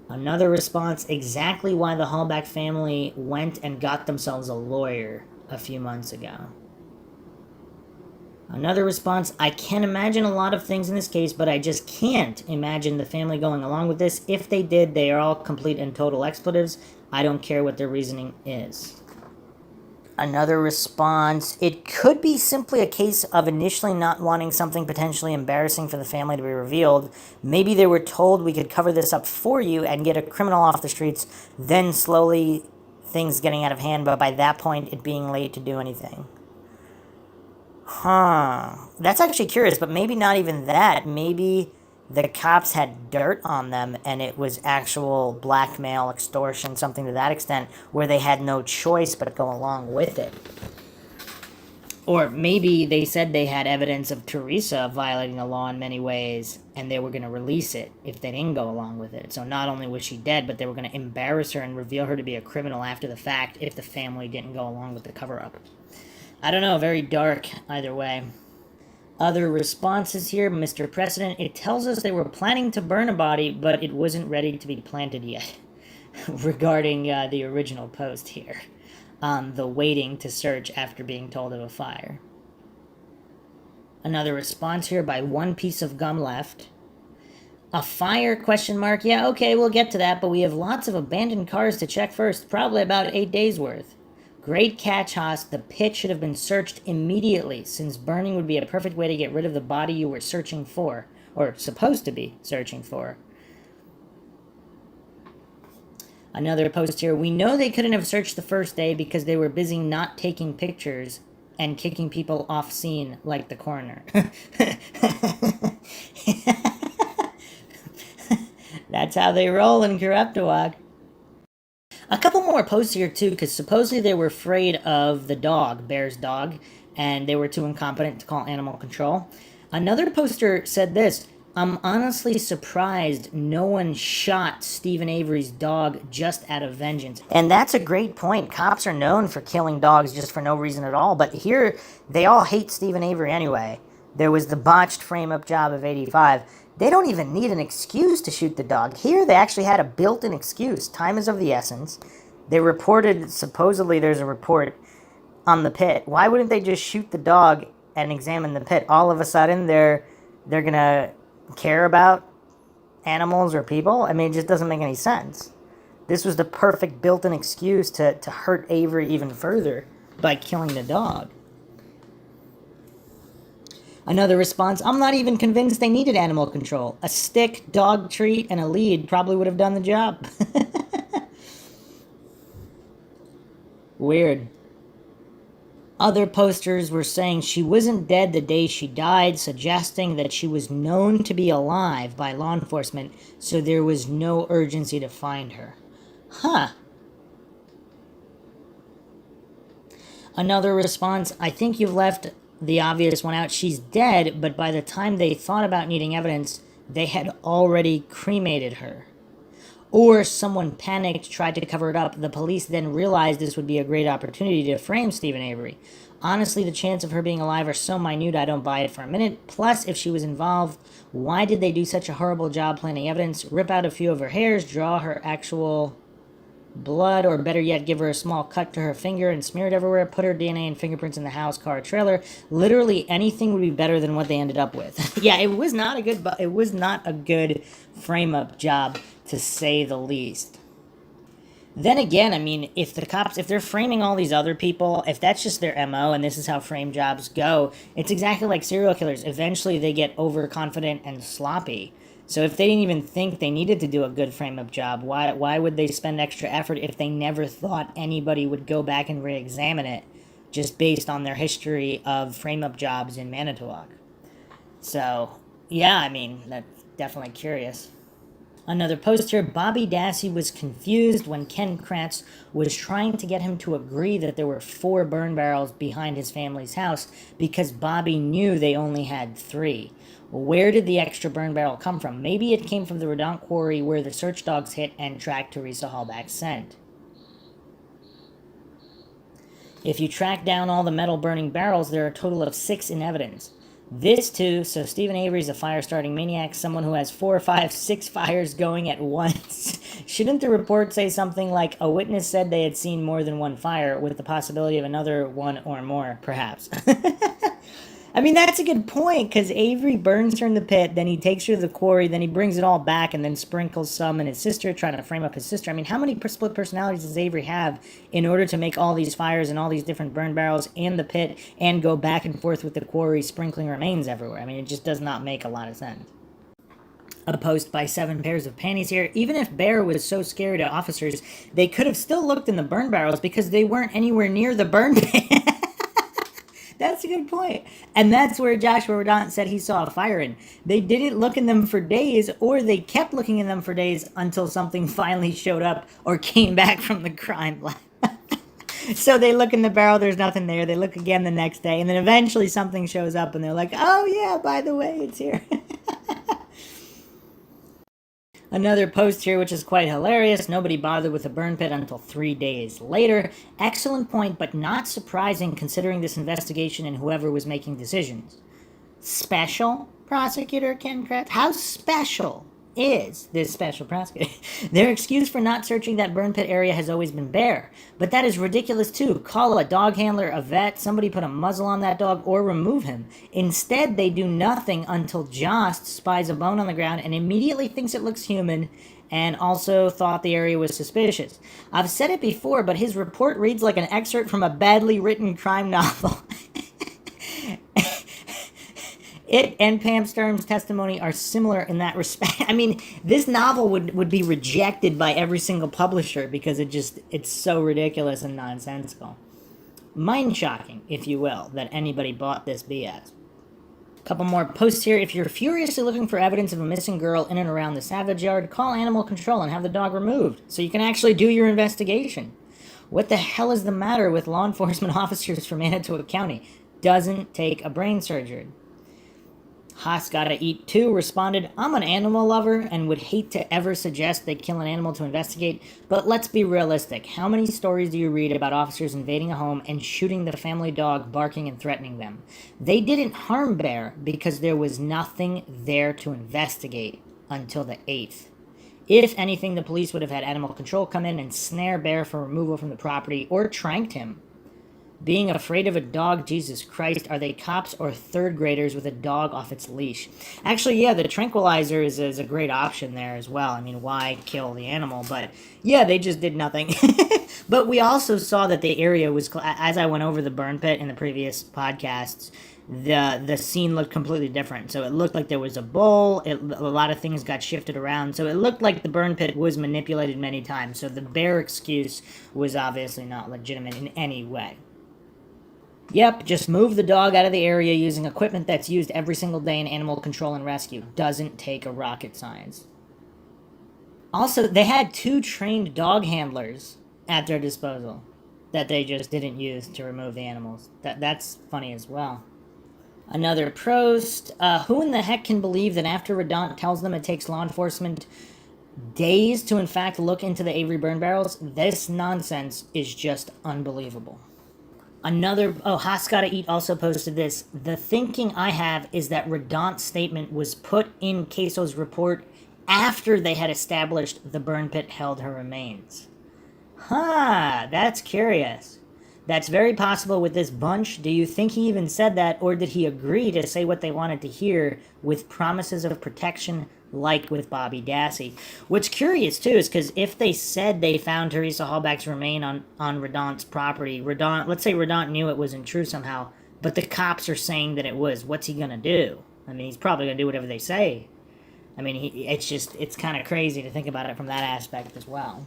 Another response. Exactly why the Halbach family went and got themselves a lawyer a few months ago. Another response. I can imagine a lot of things in this case, but I just can't imagine the family going along with this. If they did, they are all complete and total expletives. I don't care what their reasoning is. Another response. It could be simply a case of initially not wanting something potentially embarrassing for the family to be revealed. Maybe they were told, we could cover this up for you and get a criminal off the streets, then slowly things getting out of hand, but by that point it being late to do anything. Huh. That's actually curious, but maybe not even that. Maybe the cops had dirt on them and it was actual blackmail, extortion, something to that extent, where they had no choice but to go along with it. Or maybe they said they had evidence of Teresa violating the law in many ways, and they were going to release it if they didn't go along with it. So not only was she dead, but they were going to embarrass her and reveal her to be a criminal after the fact if the family didn't go along with the cover-up. I don't know, very dark either way. Other responses here, Mr. President, it tells us they were planning to burn a body, but it wasn't ready to be planted yet. Regarding the original post here. The waiting to search after being told of a fire. Another response here by One Piece of Gum Left. A fire, question mark? Yeah, okay, we'll get to that, but we have lots of abandoned cars to check first, probably about 8 days worth. Great catch, Haas. The pit should have been searched immediately, since burning would be a perfect way to get rid of the body you were searching for, or supposed to be searching for. Another post here. We know they couldn't have searched the first day because they were busy not taking pictures and kicking people off scene like the coroner. That's how they roll in Corruptawak. A couple more posts here too, because supposedly they were afraid of the dog, Bear's dog, and they were too incompetent to call animal control. Another poster said this: I'm honestly surprised no one shot Stephen Avery's dog just out of vengeance. And that's a great point. Cops are known for killing dogs just for no reason at all, but here they all hate Stephen Avery anyway. There was the botched frame-up job of 85. They don't even need an excuse to shoot the dog. Here they actually had a built-in excuse. Time is of the essence. They reported, supposedly there's a report on the pit. Why wouldn't they just shoot the dog and examine the pit? All of a sudden they're gonna care about animals or people? I mean, it just doesn't make any sense. This was the perfect built-in excuse to hurt Avery even further by killing the dog. Another response: I'm not even convinced they needed animal control. A stick, dog treat, and a lead probably would have done the job. Weird. Other posters were saying she wasn't dead the day she died, suggesting that she was known to be alive by law enforcement, so there was no urgency to find her. Huh. Another response: I think you've left the obvious one out. She's dead, but by the time they thought about needing evidence, they had already cremated her. Or someone panicked, tried to cover it up. The police then realized this would be a great opportunity to frame Stephen Avery. Honestly, the chance of her being alive are so minute, I don't buy it for a minute. Plus, if she was involved, why did they do such a horrible job planting evidence? Rip out a few of her hairs, draw her actual blood, or better yet, give her a small cut to her finger and smear it everywhere, put her DNA and fingerprints in the house, car, trailer. Literally anything would be better than what they ended up with. Yeah, it was not a good frame-up job, to say the least. Then again, I mean, if they're framing all these other people, if that's just their MO and this is how frame jobs go, it's exactly like serial killers. Eventually they get overconfident and sloppy. So if they didn't even think they needed to do a good frame-up job, why would they spend extra effort if they never thought anybody would go back and re-examine it just based on their history of frame-up jobs in Manitowoc? So, yeah, I mean, that's definitely curious. Another post here: Bobby Dassey was confused when Ken Kratz was trying to get him to agree that there were 4 burn barrels behind his family's house because Bobby knew they only had 3. Where did the extra burn barrel come from? Maybe it came from the Radandt quarry where the search dogs hit and tracked Teresa Hallback's scent. If you track down all the metal burning barrels, there are a total of 6 in evidence. This too, so Stephen Avery's a fire-starting maniac, someone who has 4, 5, 6 fires going at once. Shouldn't the report say something like, a witness said they had seen more than 1 fire, with the possibility of another 1 or more, perhaps? I mean, that's a good point, because Avery burns her in the pit, then he takes her to the quarry, then he brings it all back, and then sprinkles some in his sister, trying to frame up his sister. I mean, how many split personalities does Avery have in order to make all these fires and all these different burn barrels and the pit, and go back and forth with the quarry, sprinkling remains everywhere? I mean, it just does not make a lot of sense. A post by 7 Pairs of Panties here: even if Bear was so scary to officers, they could have still looked in the burn barrels because they weren't anywhere near the burn pit. That's a good point. And that's where Joshua Radandt said he saw a fire in. They didn't look in them for days, or they kept looking in them for days until something finally showed up or came back from the crime lab. So they look in the barrel, there's nothing there. They look again the next day, and then eventually something shows up, and they're like, oh yeah, by the way, it's here. Another post here, which is quite hilarious. Nobody bothered with the burn pit until 3 days later. Excellent point, but not surprising considering this investigation and whoever was making decisions. Special prosecutor Ken Kratz? How special is this special prosecutor? Their excuse for not searching that burn pit area has always been bare. But that is ridiculous too. Call a dog handler, a vet, somebody put a muzzle on that dog, or remove him. Instead, they do nothing until Jost spies a bone on the ground and immediately thinks it looks human, and also thought the area was suspicious. I've said it before, but his report reads like an excerpt from a badly written crime novel. It and Pam Sturm's testimony are similar in that respect. I mean, this novel would be rejected by every single publisher because it's so ridiculous and nonsensical. Mind-shocking, if you will, that anybody bought this BS. Couple more posts here. If you're furiously looking for evidence of a missing girl in and around the Savage Yard, call animal control and have the dog removed so you can actually do your investigation. What the hell is the matter with law enforcement officers from Manitowoc County? Doesn't take a brain surgeon. Haas Gotta Eat 2 responded, I'm an animal lover and would hate to ever suggest they kill an animal to investigate, but let's be realistic. How many stories do you read about officers invading a home and shooting the family dog, barking and threatening them? They didn't harm Bear because there was nothing there to investigate until the 8th. If anything, the police would have had animal control come in and snare Bear for removal from the property or tranked him. Being afraid of a dog, Jesus Christ, are they cops or third graders with a dog off its leash? Actually, yeah, the tranquilizer is a great option there as well. I mean, why kill the animal? But yeah, they just did nothing. But we also saw that the area was, as I went over the burn pit in the previous podcasts, the scene looked completely different. So it looked like there was a bowl. A lot of things got shifted around. So it looked like the burn pit was manipulated many times. So the Bear excuse was obviously not legitimate in any way. Yep, just move the dog out of the area using equipment that's used every single day in animal control and rescue. Doesn't take a rocket science. Also, they had 2 trained dog handlers at their disposal that they just didn't use to remove the animals. That's funny as well. Another post. Who in the heck can believe that after Radandt tells them it takes law enforcement days to in fact look into the Avery burn barrels? This nonsense is just unbelievable. Another, Haas Gotta Eat also posted this. The thinking I have is that Radandt's statement was put in Queso's report after they had established the burn pit held her remains. That's curious. That's very possible with this bunch. Do you think he even said that, or did he agree to say what they wanted to hear with promises of protection like with Bobby Dassey? What's curious, too, is because if they said they found Teresa Hallback's remain on Radandt's property, let's say Radandt knew it wasn't true somehow, but the cops are saying that it was, what's he going to do? I mean, he's probably going to do whatever they say. I mean, it's kind of crazy to think about it from that aspect as well.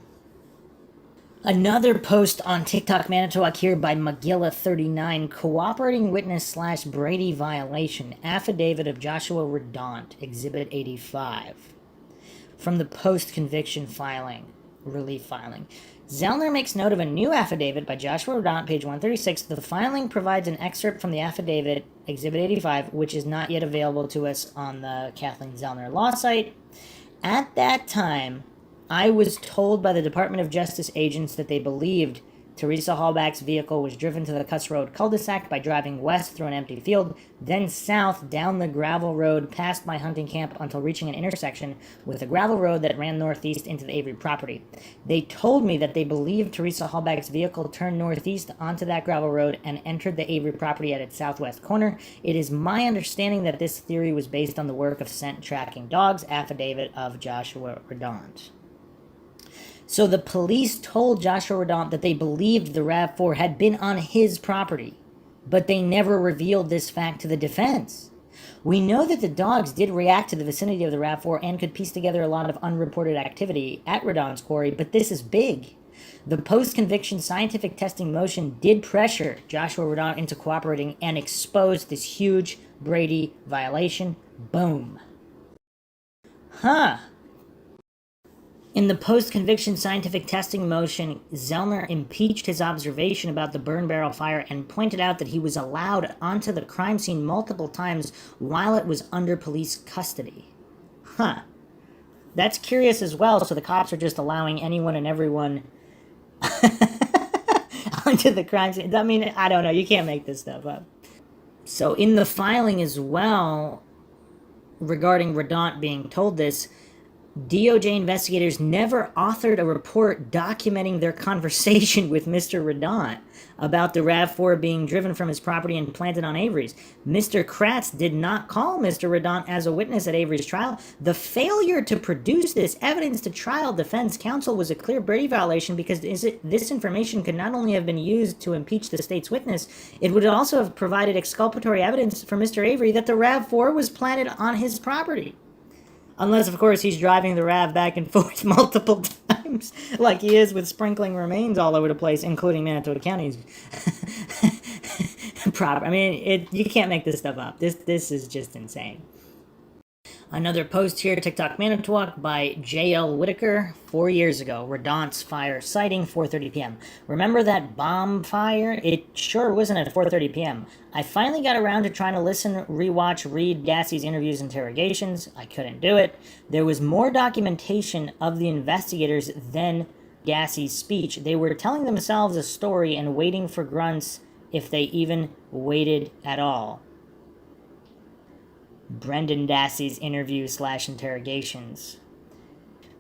Another post on TikTok Manitowoc here by Magilla39, cooperating witness / Brady violation, affidavit of Joshua Radandt, Exhibit 85. From the post-conviction relief filing. Zellner makes note of a new affidavit by Joshua Radandt, page 136. The filing provides an excerpt from the affidavit, Exhibit 85, which is not yet available to us on the Kathleen Zellner law site. At that time, I was told by the Department of Justice agents that they believed Teresa Hallback's vehicle was driven to the Cuss Road cul-de-sac by driving west through an empty field, then south down the gravel road past my hunting camp until reaching an intersection with a gravel road that ran northeast into the Avery property. They told me that they believed Teresa Hallback's vehicle turned northeast onto that gravel road and entered the Avery property at its southwest corner. It is my understanding that this theory was based on the work of scent tracking dogs, affidavit of Joshua Radandt. So the police told Joshua Radandt that they believed the RAV4 had been on his property, but they never revealed this fact to the defense. We know that the dogs did react to the vicinity of the RAV4 and could piece together a lot of unreported activity at Radandt's quarry, but this is big. The post-conviction scientific testing motion did pressure Joshua Radandt into cooperating and exposed this huge Brady violation. Boom. In the post-conviction scientific testing motion, Zellner impeached his observation about the burn barrel fire and pointed out that he was allowed onto the crime scene multiple times while it was under police custody. That's curious as well, so the cops are just allowing anyone and everyone onto the crime scene. I mean, I don't know, you can't make this stuff up. So in the filing as well, regarding Radandt being told this, DOJ investigators never authored a report documenting their conversation with Mr. Radandt about the RAV4 being driven from his property and planted on Avery's. Mr. Kratz did not call Mr. Radandt as a witness at Avery's trial. The failure to produce this evidence to trial defense counsel was a clear Brady violation because this information could not only have been used to impeach the state's witness, it would also have provided exculpatory evidence for Mr. Avery that the RAV4 was planted on his property. Unless, of course, he's driving the RAV back and forth multiple times, like he is with sprinkling remains all over the place, including Manitoba County's property. I mean, you can't make this stuff up. This is just insane. Another post here, TikTok Manitowoc by J.L. Whitaker, 4 years ago. Radandt's fire sighting, 4:30 p.m. Remember that bomb fire? It sure wasn't at 4:30 p.m. I finally got around to trying to listen, rewatch, read Gassie's interviews and interrogations. I couldn't do it. There was more documentation of the investigators than Gassie's speech. They were telling themselves a story and waiting for grunts if they even waited at all. Brendan Dassey's interview/interrogations.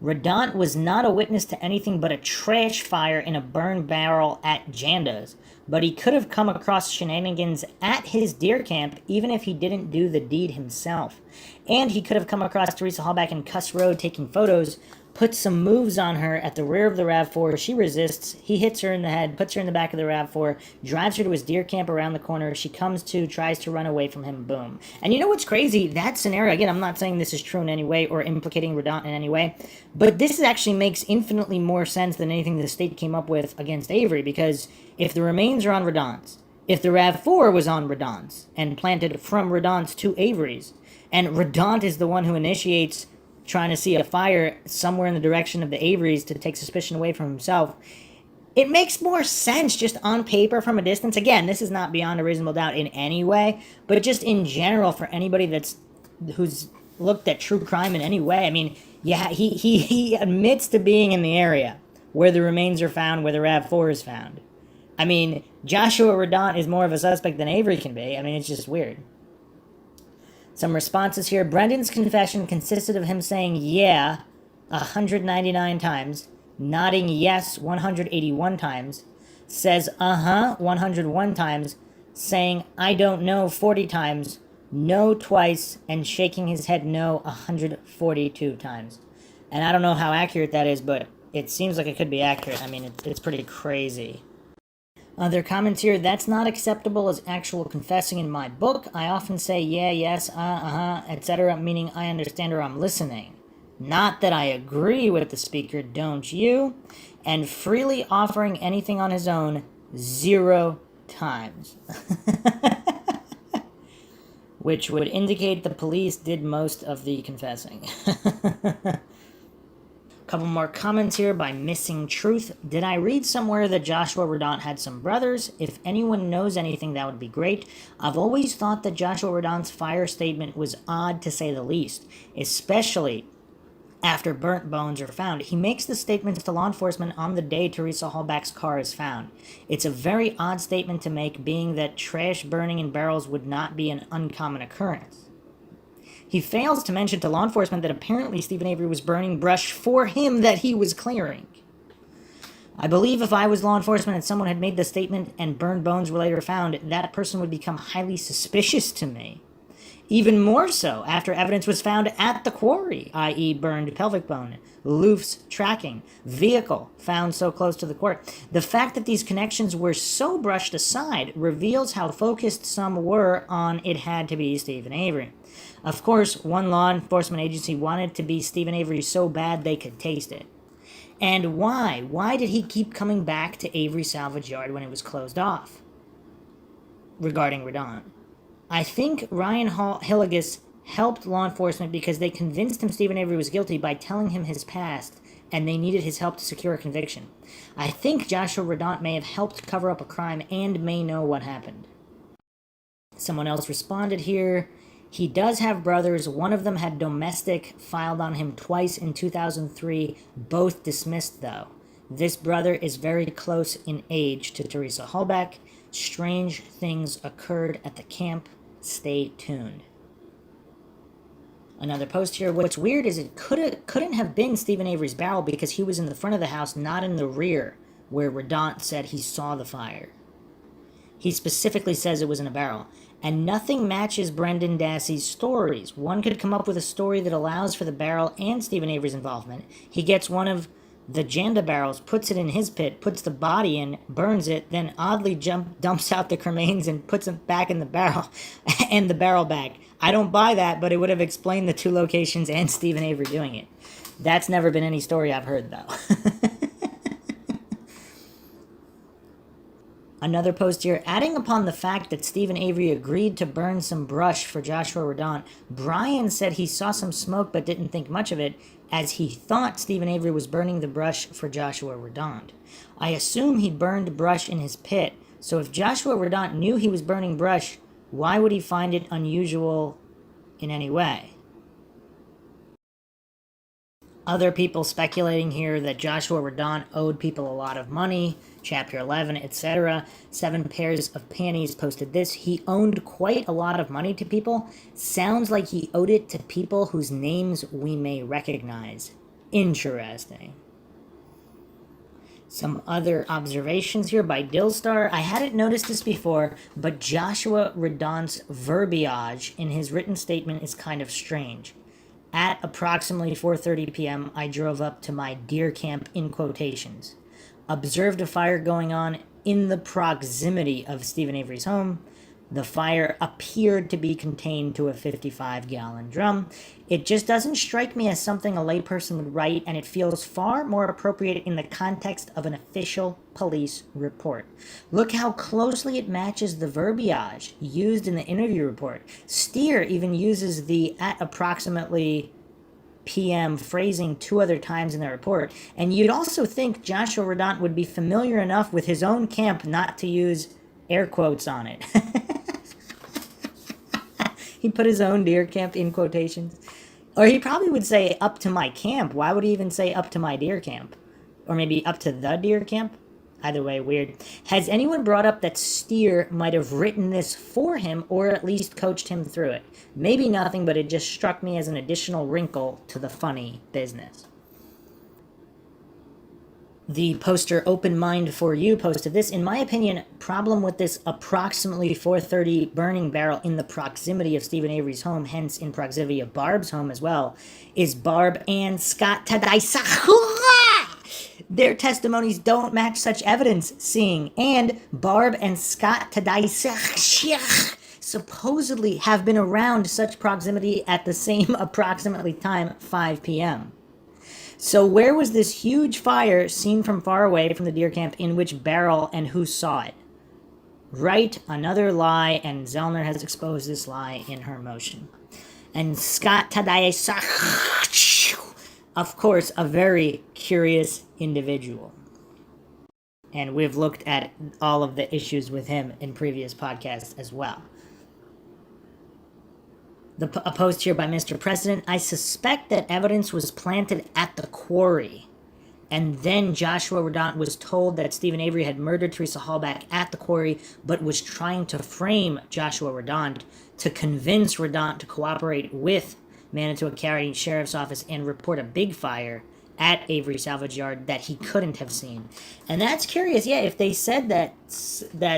Radandt was not a witness to anything but a trash fire in a burn barrel at Janda's, but he could have come across shenanigans at his deer camp even if he didn't do the deed himself. And he could have come across Teresa Hallback in Cuss Road taking photos, put some moves on her at the rear of the RAV4. She resists. He hits her in the head, puts her in the back of the RAV4, drives her to his deer camp around the corner. She comes to, tries to run away from him. Boom. And you know what's crazy? That scenario, again, I'm not saying this is true in any way or implicating Radandt in any way, but this actually makes infinitely more sense than anything the state came up with against Avery, because if the remains are on Radandt's, if the RAV4 was on Radandt's and planted from Radandt's to Avery's, and Radandt is the one who initiates trying to see a fire somewhere in the direction of the Averys to take suspicion away from himself, it makes more sense just on paper from a distance. Again, this is not beyond a reasonable doubt in any way, but just in general for anybody who's looked at true crime in any way. I mean, yeah, he admits to being in the area where the remains are found, where the RAV4 is found. I mean, Joshua Radandt is more of a suspect than Avery can be. I mean, it's just weird. Some responses here. Brendan's confession consisted of him saying yeah 199 times, nodding yes 181 times, says 101 times, saying I don't know 40 times, no twice, and shaking his head no 142 times. And I don't know how accurate that is, but it seems like it could be accurate. I mean, it's pretty crazy. Other comments here, that's not acceptable as actual confessing in my book. I often say yeah, yes, etc., meaning I understand or I'm listening. Not that I agree with the speaker, don't you? And freely offering anything on his own, 0 times. Which would indicate the police did most of the confessing. Couple more comments here by Missing Truth. Did I read somewhere that Joshua Radandt had some brothers? If anyone knows anything, that would be great. I've always thought that Joshua Radandt's fire statement was odd to say the least, especially after burnt bones are found. He makes the statements to law enforcement on the day Teresa Hallback's car is found. It's a very odd statement to make, being that trash burning in barrels would not be an uncommon occurrence. He fails to mention to law enforcement that apparently Stephen Avery was burning brush for him that he was clearing. I believe if I was law enforcement and someone had made the statement and burned bones were later found, that person would become highly suspicious to me. Even more so after evidence was found at the quarry, i.e. burned pelvic bone, Loof's tracking, vehicle found so close to the quarry. The fact that these connections were so brushed aside reveals how focused some were on it had to be Stephen Avery. Of course, one law enforcement agency wanted to be Stephen Avery so bad they could taste it. And why? Why did he keep coming back to Avery Salvage Yard when it was closed off? Regarding Radandt, I think Ryan Hilligus helped law enforcement because they convinced him Stephen Avery was guilty by telling him his past, and they needed his help to secure a conviction. I think Joshua Radandt may have helped cover up a crime and may know what happened. Someone else responded here. He does have brothers. One of them had domestic filed on him twice in 2003, both dismissed though. This brother is very close in age to Teresa Halbach. Strange things occurred at the camp. Stay tuned. Another post here. What's weird is it couldn't have been Stephen Avery's barrel because he was in the front of the house, not in the rear, where Radandt said he saw the fire. He specifically says it was in a barrel. And nothing matches Brendan Dassey's stories. One could come up with a story that allows for the barrel and Stephen Avery's involvement. He gets one of the Janda barrels, puts it in his pit, puts the body in, burns it, then oddly dumps out the cremains and puts them back in the barrel and the barrel bag. I don't buy that, but it would have explained the two locations and Stephen Avery doing it. That's never been any story I've heard, though. Another post here, adding upon the fact that Stephen Avery agreed to burn some brush for Joshua Radandt, Brian said he saw some smoke but didn't think much of it, as he thought Stephen Avery was burning the brush for Joshua Radandt. I assume he burned brush in his pit, so if Joshua Radandt knew he was burning brush, why would he find it unusual in any way? Other people speculating here that Joshua Radandt owed people a lot of money, Chapter 11, etc. 7 pairs of panties posted this. He owned quite a lot of money to people. Sounds like he owed it to people whose names we may recognize. Interesting. Some other observations here by Dillstar. I hadn't noticed this before, but Joshua Radandt's verbiage in his written statement is kind of strange. At approximately 4:30 p.m., I drove up to my deer camp in quotations. Observed a fire going on in the proximity of Stephen Avery's home. The fire appeared to be contained to a 55-gallon drum. It just doesn't strike me as something a layperson would write, and it feels far more appropriate in the context of an official police report. Look how closely it matches the verbiage used in the interview report. Steer even uses the at approximately p.m. phrasing 2 other times in the report, and you'd also think Joshua Radandt would be familiar enough with his own camp not to use air quotes on it. He put his own deer camp in quotations. Or he probably would say up to my camp. Why would he even say up to my deer camp? Or maybe up to the deer camp? Either way, weird. Has anyone brought up that Steer might have written this for him or at least coached him through it? Maybe nothing, but it just struck me as an additional wrinkle to the funny business. The poster Open Mind For You posted this. In my opinion, problem with this approximately 4:30 burning barrel in the proximity of Stephen Avery's home, hence in proximity of Barb's home as well, is Barb and Scott Tadaisa. Their testimonies don't match such evidence, seeing, and Barb and Scott Tadaisa supposedly have been around such proximity at the same approximately time, 5 p.m. So where was this huge fire seen from far away from the deer camp, in which barrel, and who saw it? Right, another lie, and Zellner has exposed this lie in her motion. And Scott Tadaisa, of course, a very curious individual. And we've looked at all of the issues with him in previous podcasts as well. A post here by Mr. President. I suspect that evidence was planted at the quarry, and then Joshua Radandt was told that Stephen Avery had murdered Teresa Halbach at the quarry, but was trying to frame Joshua Radandt to convince Radandt to cooperate with Manitowoc County Sheriff's Office and report a big fire at Avery Salvage Yard that he couldn't have seen. And that's curious, yeah, if they said that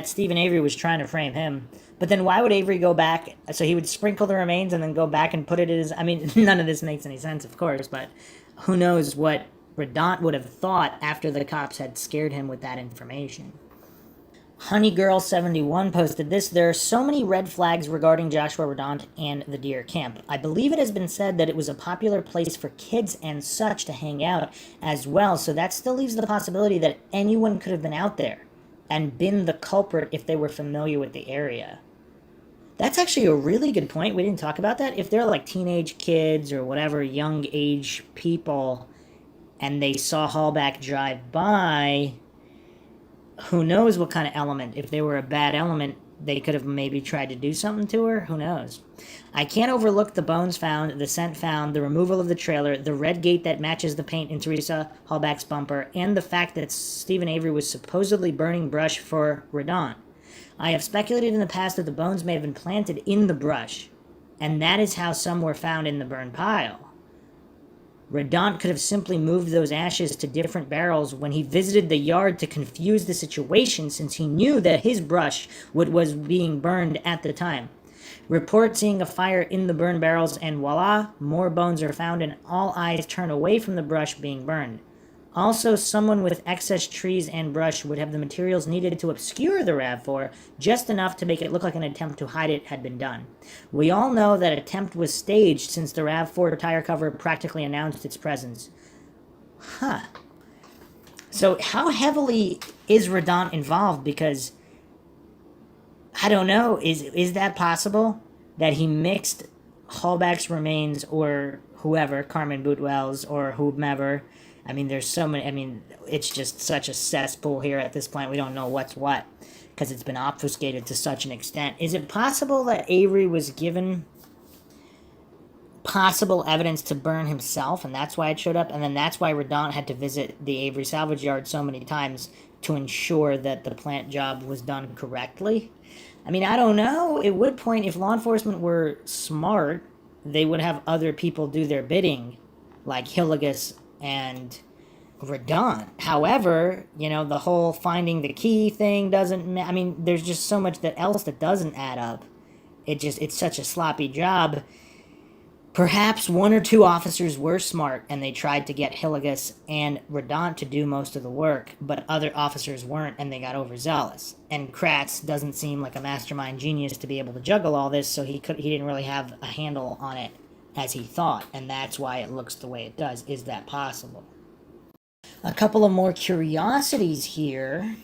Stephen Avery was trying to frame him, but then why would Avery go back? So he would sprinkle the remains and then go back and put it in his... I mean, none of this makes any sense, of course, but who knows what Radandt would have thought after the cops had scared him with that information. Honeygirl71 posted this. There are so many red flags regarding Joshua Radandt and the deer camp. I believe it has been said that it was a popular place for kids and such to hang out as well, so that still leaves the possibility that anyone could have been out there and been the culprit if they were familiar with the area. That's actually a really good point. We didn't talk about that. If they're like teenage kids or whatever, young age people, and they saw Hallback drive by, who knows what kind of element. If they were a bad element, they could have maybe tried to do something to her. Who knows? I can't overlook the bones found, the scent found, the removal of the trailer, the red gate that matches the paint in Teresa Hallback's bumper, and the fact that Stephen Avery was supposedly burning brush for Radandt. I have speculated in the past that the bones may have been planted in the brush, and that is how some were found in the burn pile. Radandt could have simply moved those ashes to different barrels when he visited the yard to confuse the situation, since he knew that his brush was being burned at the time. Report seeing a fire in the burn barrels, and voila, more bones are found, and all eyes turn away from the brush being burned. Also, someone with excess trees and brush would have the materials needed to obscure the RAV4, just enough to make it look like an attempt to hide it had been done. We all know that attempt was staged, since the RAV4 tire cover practically announced its presence. Huh. So how heavily is Radandt involved? Because, I don't know, is that possible? That he mixed Hallback's remains, or whoever, Carmen Bootwell's or whomever. I mean, there's so many. I mean, it's just such a cesspool here at this point. We don't know what's what because it's been obfuscated to such an extent. Is it possible that Avery was given possible evidence to burn himself, and that's why it showed up, and then that's why Radandt had to visit the Avery salvage yard so many times to ensure that the plant job was done correctly? I mean, I don't know. It would point, if law enforcement were smart, they would have other people do their bidding, like Hillegas and Radandt. However, the whole finding the key thing doesn't. I mean, there's just so much else that doesn't add up. It's such a sloppy job. Perhaps one or two officers were smart and they tried to get Hillegas and Radandt to do most of the work, but other officers weren't and they got overzealous. And Kratz doesn't seem like a mastermind genius to be able to juggle all this, so he didn't really have a handle on it as he thought, and that's why it looks the way it does. Is that possible? A couple of more curiosities here.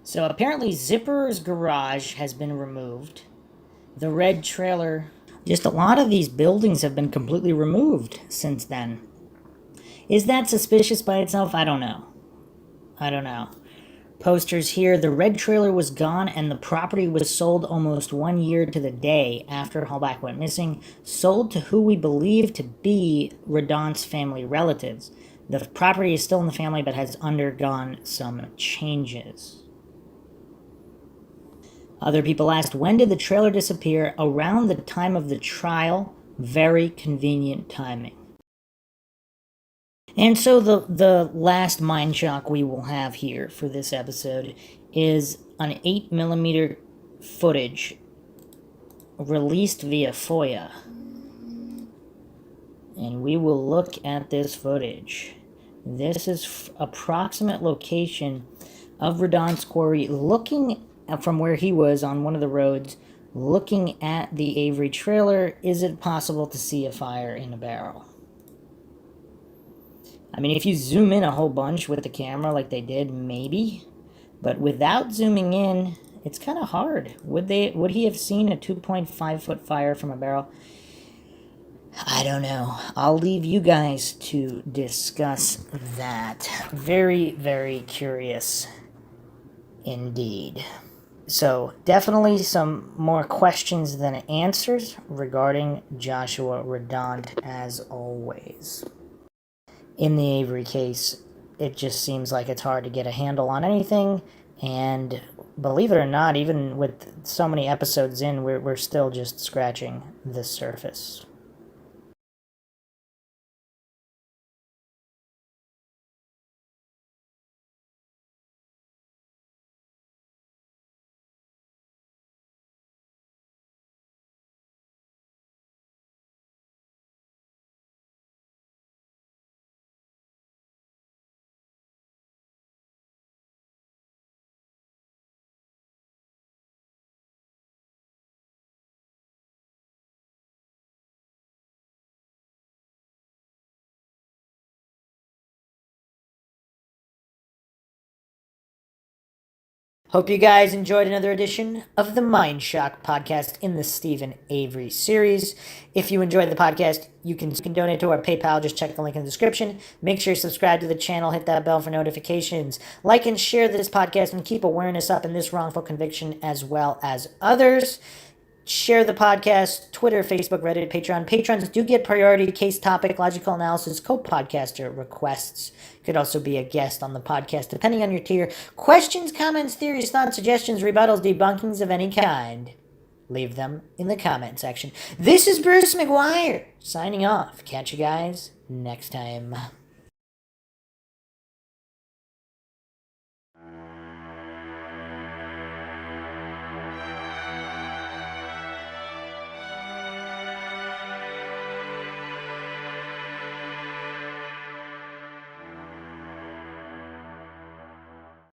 So apparently Zipper's garage has been removed. The red trailer. Just a lot of these buildings have been completely removed since then. Is that suspicious by itself? I don't know. Posters here. The red trailer was gone and the property was sold almost 1 year to the day after Hallback went missing. Sold to who we believe to be Radandt's family relatives. The property is still in the family but has undergone some changes. Other people asked, when did the trailer disappear? Around the time of the trial. Very convenient timing. And so the last mind shock we will have here for this episode is an 8mm footage released via FOIA. And we will look at this footage. This is approximate location of Radandt's quarry, looking from where he was on one of the roads, looking at the Avery trailer. Is it possible to see a fire in a barrel? I mean, if you zoom in a whole bunch with the camera like they did, maybe. But without zooming in, it's kind of hard. Would he have seen a 2.5-foot fire from a barrel? I don't know. I'll leave you guys to discuss that. Very, very curious indeed. So, definitely some more questions than answers regarding Joshua Radandt, as always. In the Avery case, it just seems like it's hard to get a handle on anything, and believe it or not, even with so many episodes in, we're still just scratching the surface. Hope you guys enjoyed another edition of the MindShock podcast in the Stephen Avery series. If you enjoyed the podcast, you can donate to our PayPal. Just check the link in the description. Make sure you subscribe to the channel. Hit that bell for notifications. Like and share this podcast and keep awareness up in this wrongful conviction as well as others. Share the podcast, Twitter, Facebook, Reddit, Patreon. Patrons do get priority case topic, logical analysis, co-podcaster requests. Could also be a guest on the podcast, depending on your tier. Questions, comments, theories, thoughts, suggestions, rebuttals, debunkings of any kind. Leave them in the comment section. This is Bruce McGuire, signing off. Catch you guys next time.